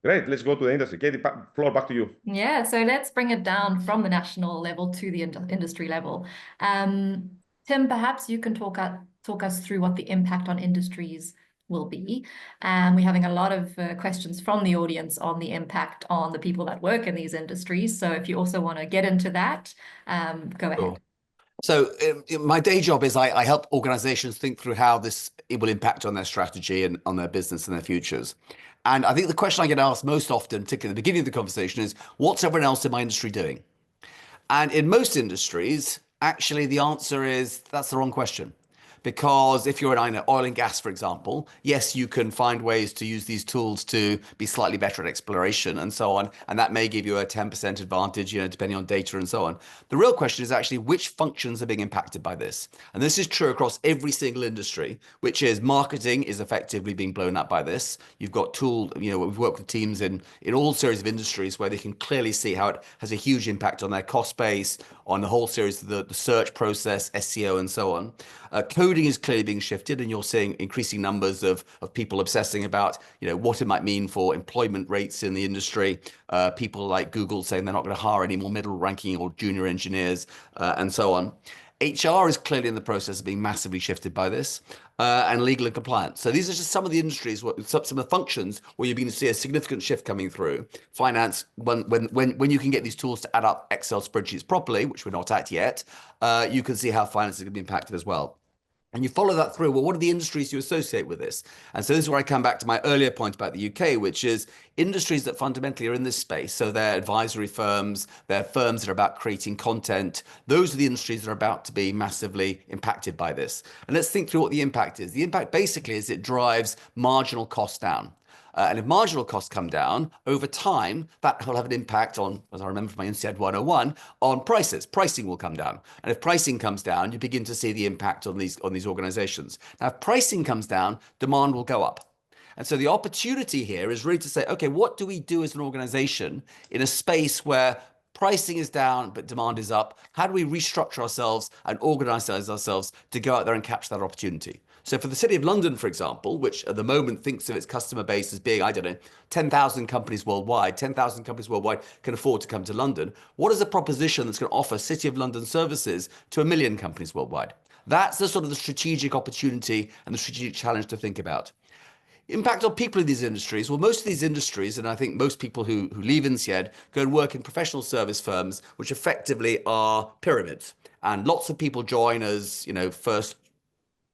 Great. Let's go to the industry. Katie, floor back to you. Yeah, so let's bring it down from the national level to the industry level. Tim, perhaps you can talk us through what the impact on industries will be. We're having a lot of questions from the audience on the impact on the people that work in these industries. So if you also want to get into that, go ahead. Sure. So my day job is I help organizations think through how it will impact on their strategy and on their business and their futures. And I think the question I get asked most often, particularly at the beginning of the conversation, is what's everyone else in my industry doing? And in most industries, actually, the answer is that's the wrong question. Because if you're in oil and gas, for example, yes, you can find ways to use these tools to be slightly better at exploration and so on. And that may give you a 10% advantage, depending on data and so on. The real question is actually which functions are being impacted by this. And this is true across every single industry, which is marketing is effectively being blown up by this. You've got we've worked with teams in all series of industries where they can clearly see how it has a huge impact on their cost base, on the whole series of the search process, SEO, and so on. Coding is clearly being shifted, and you're seeing increasing numbers of people obsessing about what it might mean for employment rates in the industry. People like Google saying they're not going to hire any more middle ranking or junior engineers, and so on. HR is clearly in the process of being massively shifted by this, and legal and compliance. So these are just some of the industries, some of the functions where you're going to see a significant shift coming through. Finance, when you can get these tools to add up Excel spreadsheets properly, which we're not at yet, you can see how finance is going to be impacted as well. And you follow that through. Well, what are the industries you associate with this? And so this is where I come back to my earlier point about the UK, which is industries that fundamentally are in this space. So they're advisory firms, they're firms that are about creating content. Those are the industries that are about to be massively impacted by this. And let's think through what the impact is. The impact basically is it drives marginal costs down. And if marginal costs come down over time, that will have an impact on, as I remember from my INSEAD 101, on prices. Pricing will come down. And if pricing comes down, you begin to see the impact on these organizations. Now, if pricing comes down, demand will go up. And so the opportunity here is really to say, okay, what do we do as an organization in a space where pricing is down, but demand is up? How do we restructure ourselves and organize ourselves to go out there and capture that opportunity? So for the City of London, for example, which at the moment thinks of its customer base as being, I don't know, 10,000 companies worldwide, 10,000 companies worldwide can afford to come to London. What is a proposition that's going to offer City of London services to 1 million companies worldwide? That's the sort of the strategic opportunity and the strategic challenge to think about. Impact on people in these industries. Well, most of these industries, and I think most people who leave INSEAD go and work in professional service firms, which effectively are pyramids. And lots of people join as, first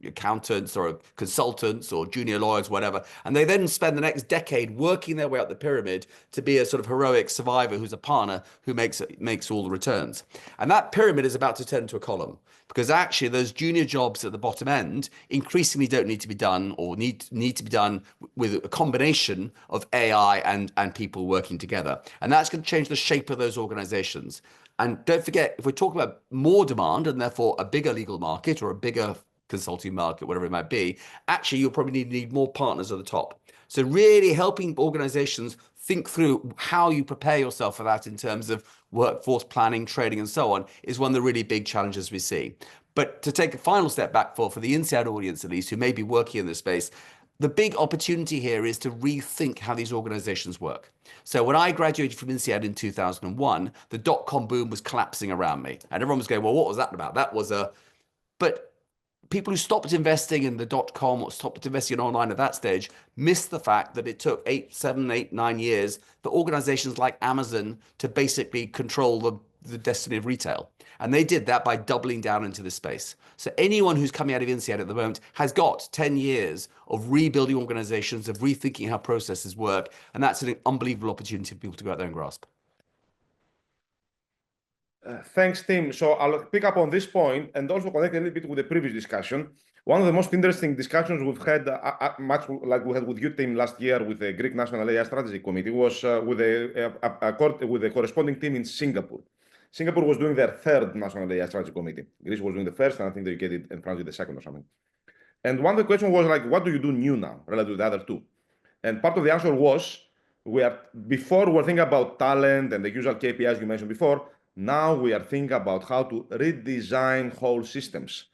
accountants or consultants or junior lawyers, whatever. And they then spend the next decade working their way up the pyramid to be a sort of heroic survivor who's a partner who makes all the returns. And that pyramid is about to turn into a column, because actually those junior jobs at the bottom end increasingly don't need to be done, or need to be done with a combination of AI and people working together. And that's going to change the shape of those organizations. And don't forget, if we're talking about more demand and therefore a bigger legal market or a bigger consulting market, whatever it might be, actually you'll probably need more partners at the top. So really helping organizations think through how you prepare yourself for that in terms of workforce planning, training, and so on is one of the really big challenges we see. But to take a final step back for the INSEAD audience, at least, who may be working in this space, the big opportunity here is to rethink how these organizations work. So when I graduated from INSEAD in 2001, the dot-com boom was collapsing around me. And everyone was going, well, what was that about? But people who stopped investing in the dot-com or stopped investing in online at that stage missed the fact that it took 7, 8, 9 years for organizations like Amazon to basically control the destiny of retail. And they did that by doubling down into this space. So anyone who's coming out of INSEAD at the moment has got 10 years of rebuilding organizations, of rethinking how processes work. And that's an unbelievable opportunity for people to go out there and grasp. Thanks, Tim. So I'll pick up on this point and also connect a little bit with the previous discussion. One of the most interesting discussions we've had, much like we had with you, Tim, last year with the Greek National AI Strategy Committee, was with the corresponding team in Singapore. Singapore was doing their third National AI Strategy Committee. Greece was doing the first, and I think the UK did, and France did the second or something. And one of the questions was like, what do you do new now relative to the other two? And part of the answer was, before we were thinking about talent and the usual KPIs you mentioned before. Now we are thinking about how to redesign whole systems.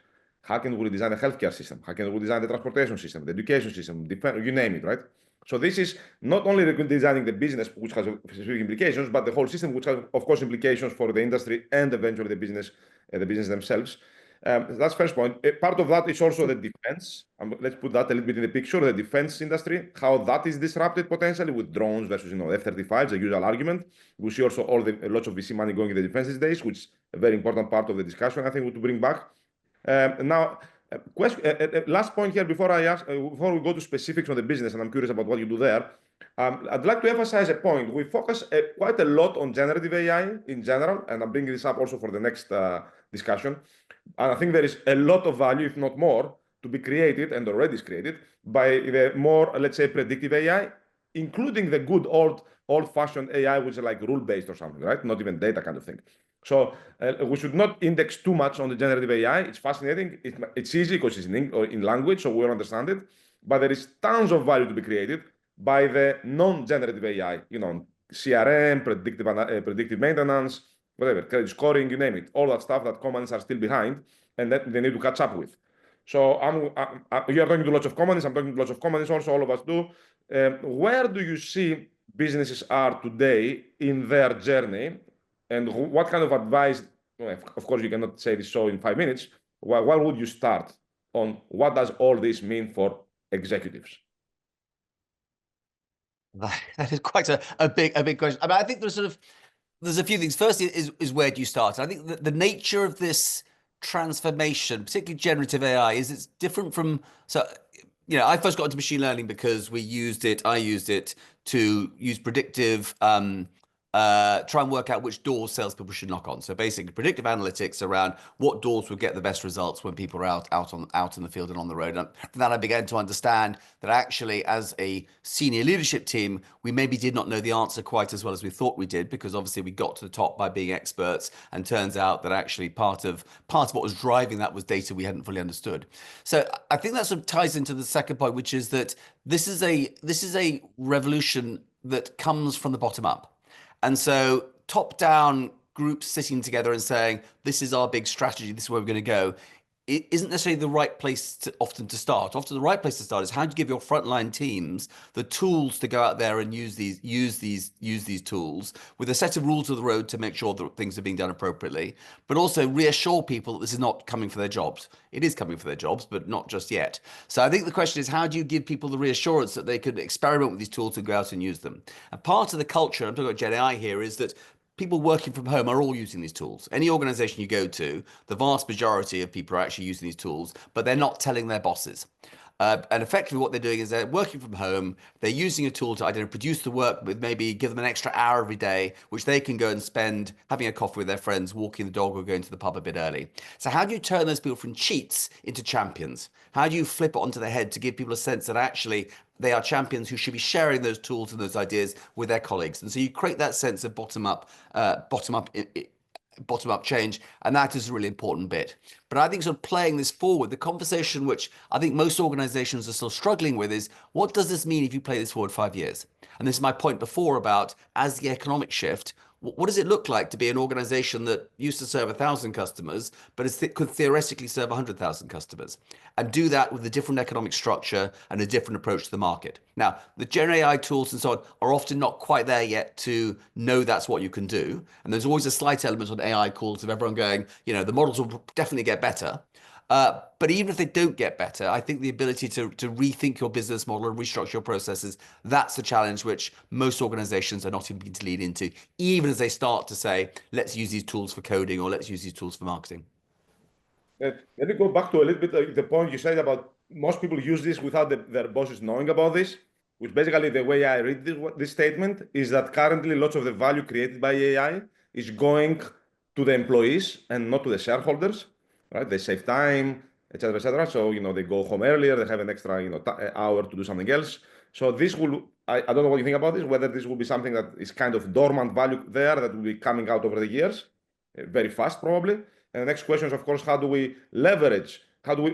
How can we redesign the healthcare system? How can we redesign the transportation system, the education system, you name it, right? So this is not only redesigning the business, which has specific implications, but the whole system, which has, of course, implications for the industry and eventually the business themselves. That's first point. Part of that is also the defense. Let's put that a little bit in the picture, the defense industry, how that is disrupted potentially with drones versus F-35s, the usual argument. We see also lots of VC money going in the defense these days, which is a very important part of the discussion, I think, to bring back. Last point here before we go to specifics on the business, and I'm curious about what you do there. I'd like to emphasize a point. We focus quite a lot on generative AI in general, and I'm bringing this up also for the next discusussion. And I think there is a lot of value, if not more, to be created, and already is created, by the more, let's say, predictive AI, including the good old-fashioned AI, which is like rule-based or something, right? Not even data kind of thing. So we should not index too much on the generative AI. It's fascinating. It's easy because it's in language, so we understand it. But there is tons of value to be created by the non-generative AI, CRM, predictive maintenance, whatever, credit scoring, you name it, all that stuff that companies are still behind and that they need to catch up with. So you're talking to lots of companies, I'm talking to lots of companies also, all of us do. Where do you see businesses are today in their journey, and what kind of advice, of course you cannot say this so in 5 minutes, where would you start on what does all this mean for executives? That is quite a big question. I mean, I think there's a few things. First is where do you start? I think the nature of this transformation, particularly generative AI, is it's different from, I first got into machine learning because I used it to use predictive try and work out which doors salespeople should knock on. So basically predictive analytics around what doors would get the best results when people are out in the field and on the road. And from that, I began to understand that actually as a senior leadership team, we maybe did not know the answer quite as well as we thought we did, because obviously we got to the top by being experts, and turns out that actually part of what was driving that was data we hadn't fully understood. So I think that sort of ties into the second point, which is that this is a revolution that comes from the bottom up. And so top-down groups sitting together and saying, this is our big strategy, this is where we're going to go, it isn't necessarily the right place often to start. Often the right place to start is how do you give your frontline teams the tools to go out there and use these tools with a set of rules of the road to make sure that things are being done appropriately, but also reassure people that this is not coming for their jobs. It is coming for their jobs, but not just yet. So I think the question is, how do you give people the reassurance that they could experiment with these tools and go out and use them? And part of the culture, I'm talking about Gen AI here, is that people working from home are all using these tools. Any organization you go to, the vast majority of people are actually using these tools, but they're not telling their bosses. And effectively what they're doing is they're working from home, they're using a tool to, I don't know, produce the work, but maybe give them an extra hour every day, which they can go and spend having a coffee with their friends, walking the dog, or going to the pub a bit early. So how do you turn those people from cheats into champions? How do you flip it onto their head to give people a sense that actually they are champions who should be sharing those tools and those ideas with their colleagues? And so you create that sense of bottom up change, and that is a really important bit. But I think sort of playing this forward, the conversation which I think most organizations are still struggling with is, what does this mean if you play this forward 5 years? And this is my point before about, as the economic shift, what does it look like to be an organization that used to serve 1,000 customers, but could theoretically serve 100,000 customers, and do that with a different economic structure and a different approach to the market? Now, the Gen AI tools and so on are often not quite there yet to know that's what you can do. And there's always a slight element on AI calls of everyone going, the models will definitely get better. But even if they don't get better, I think the ability to rethink your business model and restructure your processes, that's the challenge which most organizations are not even to lead into, even as they start to say, let's use these tools for coding, or let's use these tools for marketing. Let me go back to a little bit the point you said about most people use this without their bosses knowing about this, which basically the way I read this statement is that currently lots of the value created by AI is going to the employees and not to the shareholders. Right? They save time, etc., etc. So they go home earlier. They have an extra hour to do something else. So this will, I don't know what you think about this. Whether this will be something that is kind of dormant value there that will be coming out over the years, very fast probably. And the next question is, of course, how do we leverage? How do we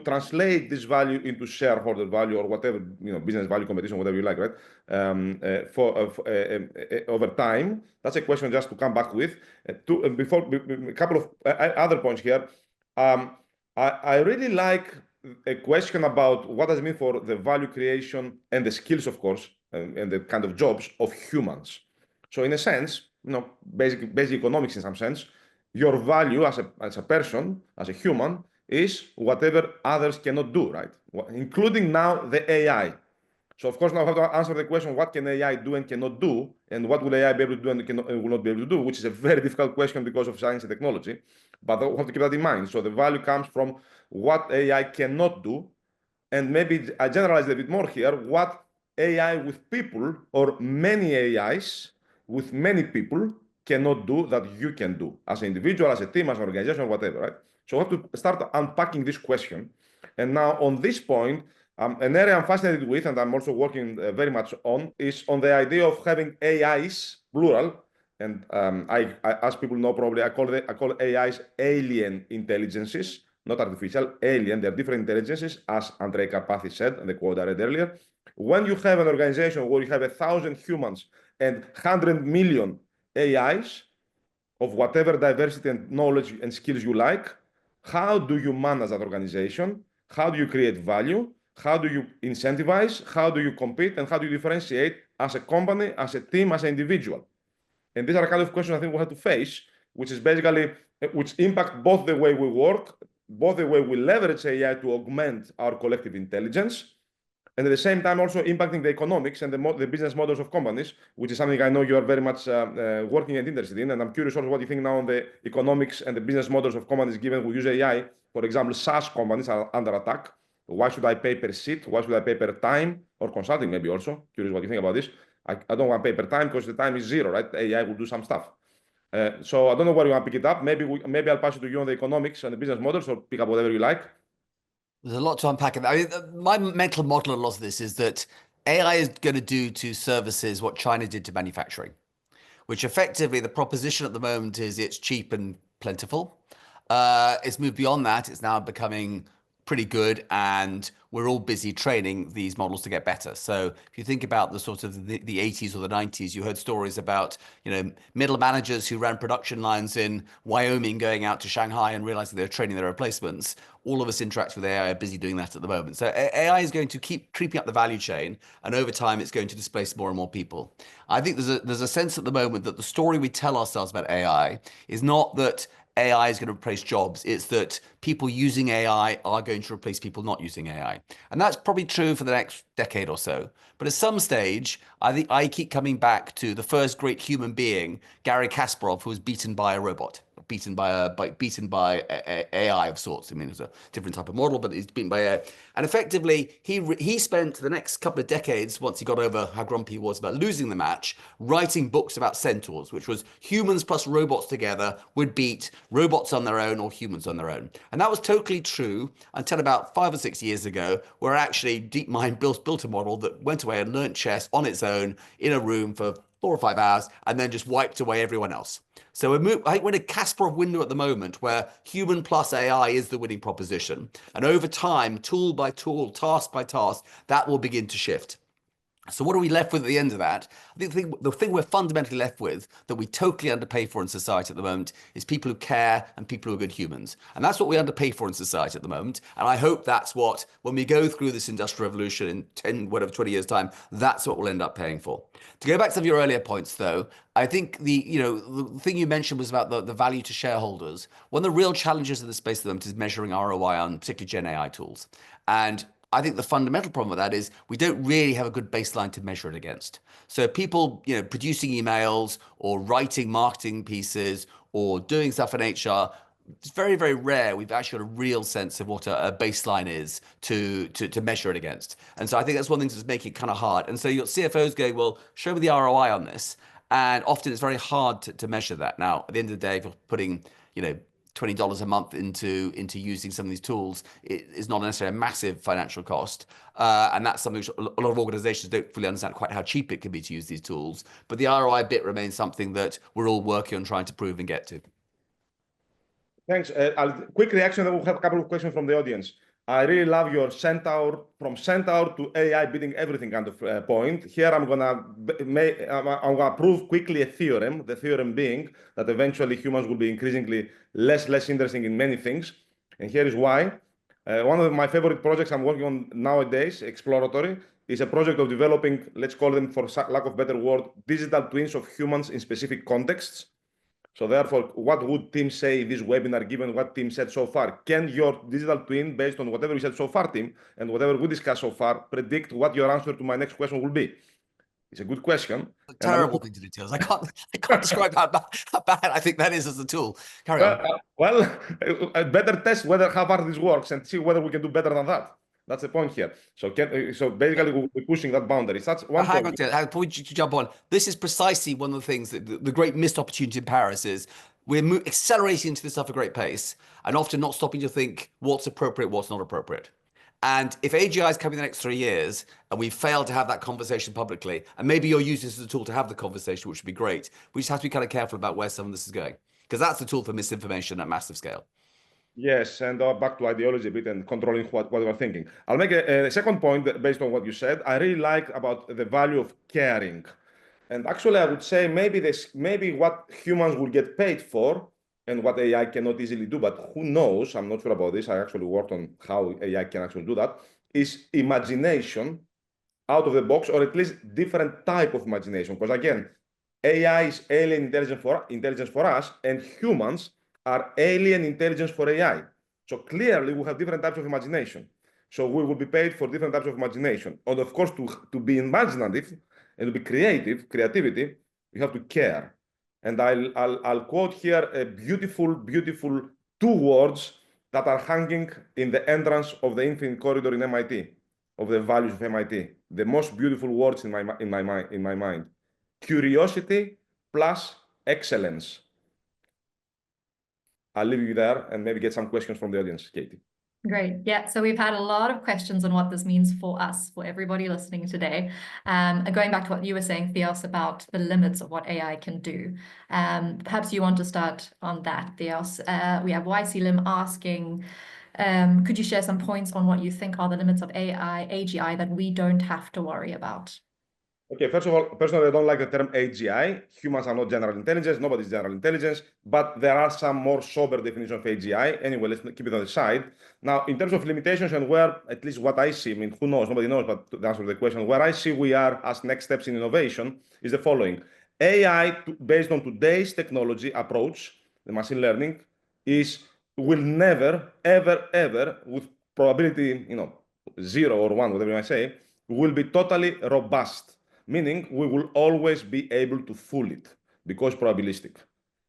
translate this value into shareholder value, or whatever, business value, competition, whatever you like, right? Over time. That's a question just to come back with. Before a couple of other points here. I really like a question about what does it mean for the value creation and the skills, of course, and the kind of jobs of humans. So in a sense, basic economics in some sense, your value as a person, as a human, is whatever others cannot do, right? Including now the AI. So of course now I have to answer the question, what can AI do and cannot do, and what will AI be able to do and will not be able to do, which is a very difficult question because of science and technology. But we have to keep that in mind. So the value comes from what AI cannot do, and maybe I generalize a bit more here, what AI with people, or many AIs with many people, cannot do that you can do as an individual, as a team, as an organization, or whatever, right? So we have to start unpacking this question. And now on this point, an area I'm fascinated with, and I'm also working very much on, is on the idea of having AIs, plural. And I, as people know probably, I call AIs alien intelligences, not artificial, alien. They're different intelligences, as Andrei Karpathy said, and the quote I read earlier. When you have an organization where you have 1,000 humans and 100 million AIs of whatever diversity and knowledge and skills you like, how do you manage that organization? How do you create value? How do you incentivize? How do you compete? And how do you differentiate as a company, as a team, as an individual? And these are the kind of questions I think we have to face, which is basically, which impact both the way we work, both the way we leverage AI to augment our collective intelligence, and at the same time also impacting the economics and the business models of companies, which is something I know you are very much working and interested in. And I'm curious also what you think now on the economics and the business models of companies, given we use AI. For example, SaaS companies are under attack. Why should I pay per seat? Why should I pay per time? Or consulting maybe also. Curious what you think about this. I don't want paper time because the time is zero, right? AI will do some stuff. So I don't know where you want to pick it up. Maybe I'll pass it to you on the economics and the business models, or pick up whatever you like. There's a lot to unpack. I mean, my mental model of a lot of this is that AI is going to do to services what China did to manufacturing, which effectively the proposition at the moment is it's cheap and plentiful. It's moved beyond that. It's now becoming pretty good, and we're all busy training these models to get better. So if you think about the sort of the 80s or the 90s, you heard stories about, middle managers who ran production lines in Wyoming going out to Shanghai and realizing they were training their replacements. All of us interact with AI are busy doing that at the moment. So AI is going to keep creeping up the value chain, and over time it's going to displace more and more people. I think there's a sense at the moment that the story we tell ourselves about AI is not that AI is going to replace jobs. It's that people using AI are going to replace people not using AI. And that's probably true for the next decade or so. But at some stage, I think I keep coming back to the first great human being, Garry Kasparov, who was beaten by a robot, beaten by AI of sorts. I mean, it's a different type of model, but he's beaten by AI. And effectively, he spent the next couple of decades, once he got over how grumpy he was about losing the match, writing books about centaurs, which was humans plus robots together would beat robots on their own or humans on their own. And that was totally true until about 5 or 6 years ago, where actually DeepMind built a model that went away and learned chess on its own in a room for 4 or 5 hours and then just wiped away everyone else. So I think we're in a Kasparov window at the moment where human plus AI is the winning proposition. And over time, tool by tool, task by task, that will begin to shift. So what are we left with at the end of that? I think the thing we're fundamentally left with that we totally underpay for in society at the moment is people who care and people who are good humans. And that's what we underpay for in society at the moment. And I hope that's what, when we go through this industrial revolution in 20 years time, that's what we'll end up paying for. To go back to some of your earlier points though, I think the thing you mentioned was about the value to shareholders. One of the real challenges in the space at the moment is measuring ROI on particularly Gen AI tools. And I think the fundamental problem with that is we don't really have a good baseline to measure it against. So people, producing emails or writing marketing pieces or doing stuff in HR, it's very, very rare we've actually got a real sense of what a baseline is to measure it against. And so I think that's one thing that's making it kind of hard. And so you've got CFOs going, well, show me the ROI on this. And often it's very hard to measure that. Now, at the end of the day, if you're putting, $20 a month into using some of these tools, it is not necessarily a massive financial cost. And that's something which a lot of organizations don't fully understand quite how cheap it can be to use these tools. But the ROI bit remains something that we're all working on trying to prove and get to. Thanks. Quick reaction, then we'll have a couple of questions from the audience. I really love your from centaur to AI beating everything kind of point. Here I'm gonna prove quickly a theorem. The theorem being that eventually humans will be increasingly less interesting in many things. And here is why. One of my favorite projects I'm working on nowadays, exploratory, is a project of developing, let's call them, for lack of a better word, digital twins of humans in specific contexts. So therefore, what would Tim say in this webinar, given what Tim said so far? Can your digital twin, based on whatever we said so far, Tim, and whatever we discussed so far, predict what your answer to my next question will be? It's a good question. A terrible thing to do, Theos. I can't describe how bad I think that is as a tool. Carry on. Well, a better test how far this works and see whether we can do better than that. That's the point here. So basically, we're pushing that boundary. That's one hang on, before you jump on, this is precisely one of the things that the great missed opportunity in Paris is we're accelerating into this stuff at a great pace and often not stopping to think what's appropriate, what's not appropriate. And if AGI is coming the next 3 years and we fail to have that conversation publicly, and maybe you're using this as a tool to have the conversation, which would be great, we just have to be kind of careful about where some of this is going, because that's the tool for misinformation at massive scale. Yes, and back to ideology a bit and controlling what we're thinking. I'll make a second point based on what you said. I really like about the value of caring. And actually, I would say maybe what humans will get paid for and what AI cannot easily do, but who knows, I'm not sure about this, I actually worked on how AI can actually do that, is imagination out of the box, or at least different type of imagination. Because again, AI is alien intelligence for us, and humans are alien intelligence for AI. So clearly, we have different types of imagination. So we will be paid for different types of imagination. And of course, to be imaginative and to be creativity, you have to care. And I'll quote here a beautiful 2 words that are hanging in the entrance of the Infinite Corridor in MIT. of the values of MIT. The most beautiful words in my mind. Curiosity plus excellence. I'll leave you there and maybe get some questions from the audience, Katie. Great. Yeah. So we've had a lot of questions on what this means for us, for everybody listening today. And going back to what you were saying, Theos, about the limits of what AI can do. Perhaps you want to start on that, Theos. We have YC Lim asking, could you share some points on what you think are the limits of AI, AGI that we don't have to worry about? Okay, first of all, personally, I don't like the term AGI. Humans are not general intelligence. Nobody's general intelligence. But there are some more sober definitions of AGI. Anyway, let's keep it on the side. Now, in terms of limitations and where, at least what I see, I mean, who knows? Nobody knows, but to answer the question, where I see we are as next steps in innovation is the following. AI, based on today's technology approach, the machine learning, will never, ever, with probability, 0 or 1, whatever you might say, will be totally robust. Meaning we will always be able to fool it because probabilistic.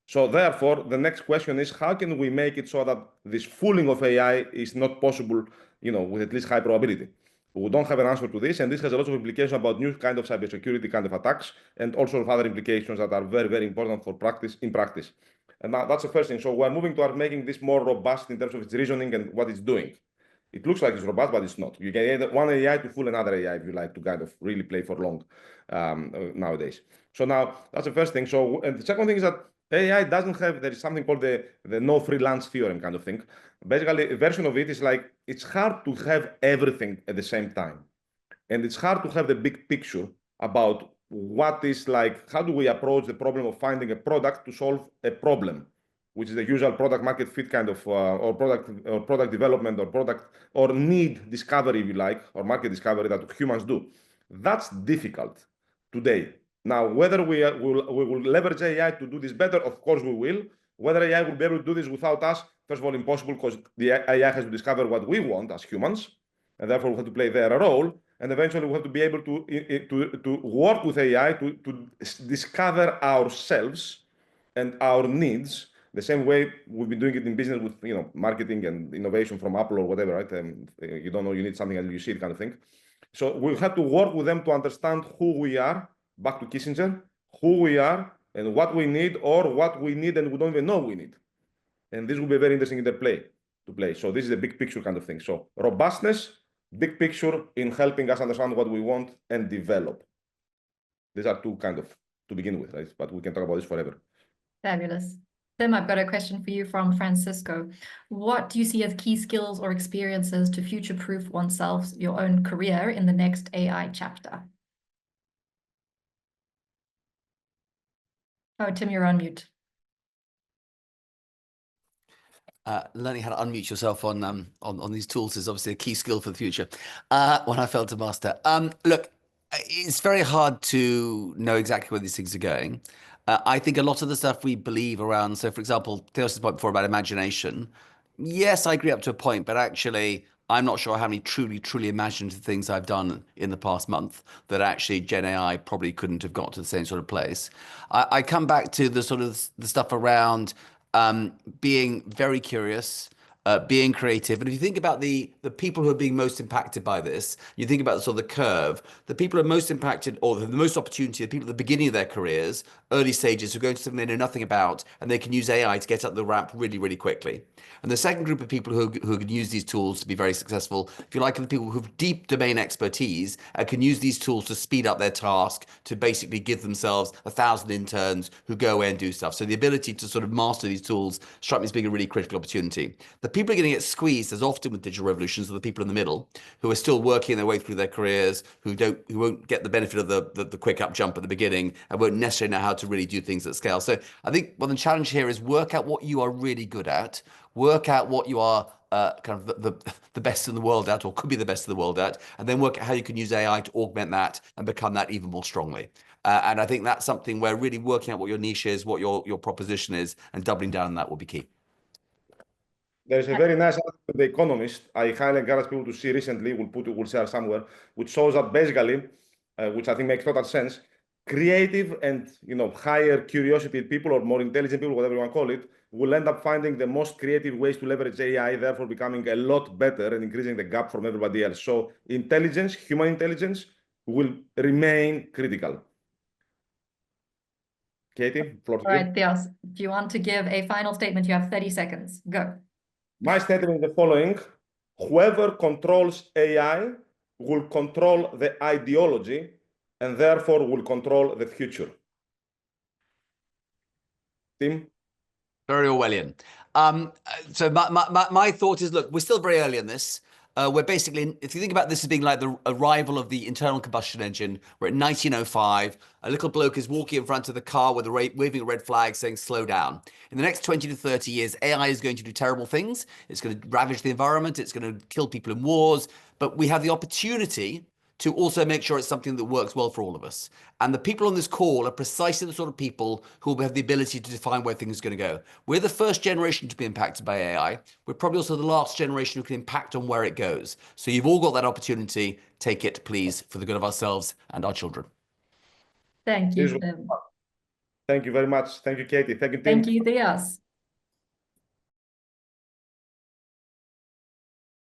So therefore, the next question is how can we make it so that this fooling of AI is not possible, with at least high probability? We don't have an answer to this, and this has a lot of implications about new kind of cybersecurity kind of attacks, and also other implications that are very, very important for practice. And now that's the first thing. So we're moving toward making this more robust in terms of its reasoning and what it's doing. It looks like it's robust, but it's not. You can get one AI to fool another AI if you like to kind of really play for long nowadays. So now that's the first thing. So and the second thing is that AI doesn't have, there is something called the no free lunch theorem kind of thing. Basically, a version of it is like, it's hard to have everything at the same time. And it's hard to have the big picture about what is like, how do we approach the problem of finding a product to solve a problem, which is the usual product market fit kind of, or product development or product or need discovery, if you like, or market discovery that humans do. That's difficult today. Now, whether we will leverage AI to do this better, of course we will. Whether AI will be able to do this without us, first of all, impossible, because the AI has to discover what we want as humans, and therefore we have to play their role. And eventually we have to be able to work with AI to discover ourselves and our needs, the same way we've been doing it in business with marketing and innovation from Apple or whatever, right? You don't know you need something until you see it kind of thing. So we have to work with them to understand who we are, back to Kissinger, who we are and what we need, or what we need and we don't even know we need. And this will be a very interesting interplay to play. So this is a big picture kind of thing. So robustness, big picture in helping us understand what we want and develop. These are two kind of to begin with, right? But we can talk about this forever. Fabulous. Tim, I've got a question for you from Francisco. What do you see as key skills or experiences to future-proof oneself, your own career in the next AI chapter? Oh, Tim, you're on mute. Learning how to unmute yourself on these tools is obviously a key skill for the future. When I failed to master. Look, it's very hard to know exactly where these things are going. I think a lot of the stuff we believe around, so for example, Theos' point before about imagination. Yes, I agree up to a point, but actually, I'm not sure how many truly imaginative things I've done in the past month that actually Gen AI probably couldn't have got to the same sort of place. I come back to the sort of the stuff around being very curious, being creative. And if you think about the people who are being most impacted by this, you think about sort of the curve, the people who are most impacted or the most opportunity, the people at the beginning of their careers, early stages, who are going to something they know nothing about, and they can use AI to get up the ramp really, really quickly. And the second group of people who can use these tools to be very successful, if you like, are the people who have deep domain expertise and can use these tools to speed up their task, to basically give themselves 1,000 interns who go away and do stuff. So the ability to sort of master these tools struck me as being a really critical opportunity. The people who are going to get squeezed, as often with digital revolutions, are the people in the middle who are still working their way through their careers, who won't get the benefit of the quick up jump at the beginning and won't necessarily know how to really do things at scale. So I think the challenge here is work out what you are really good at, work out what you are kind of the best in the world at, or could be the best in the world at, and then work out how you can use AI to augment that and become that even more strongly. And I think that's something where really working out what your niche is, what your proposition is, and doubling down on that will be key. There's a very nice article in The Economist I highly encourage people to see recently, we'll share somewhere, which shows that basically, which I think makes total sense, creative and higher curiosity people or more intelligent people, whatever you want to call it, will end up finding the most creative ways to leverage AI, therefore becoming a lot better and increasing the gap from everybody else. So intelligence, human intelligence, will remain critical. Katie, floor to All you. right, Theos, if you want to give a final statement, you have 30 seconds. Go. My statement is the following. Whoever controls AI will control the ideology and therefore will control the future. Tim? Very Orwellian. So my thought is, look, we're still very early in this. We're basically, if you think about this as being like the arrival of the internal combustion engine, we're at 1905. A little bloke is walking in front of the car with waving a red flag saying, slow down. In the next 20 to 30 years, AI is going to do terrible things. It's going to ravage the environment. It's going to kill people in wars. But we have the opportunity to also make sure it's something that works well for all of us. And the people on this call are precisely the sort of people who will have the ability to define where things are going to go. We're the first generation to be impacted by AI. We're probably also the last generation who can impact on where it goes. So you've all got that opportunity. Take it, please, for the good of ourselves and our children. Thank you, Tim. Thank you very much. Thank you, Katie. Thank you, Tim. Thank you, Theos.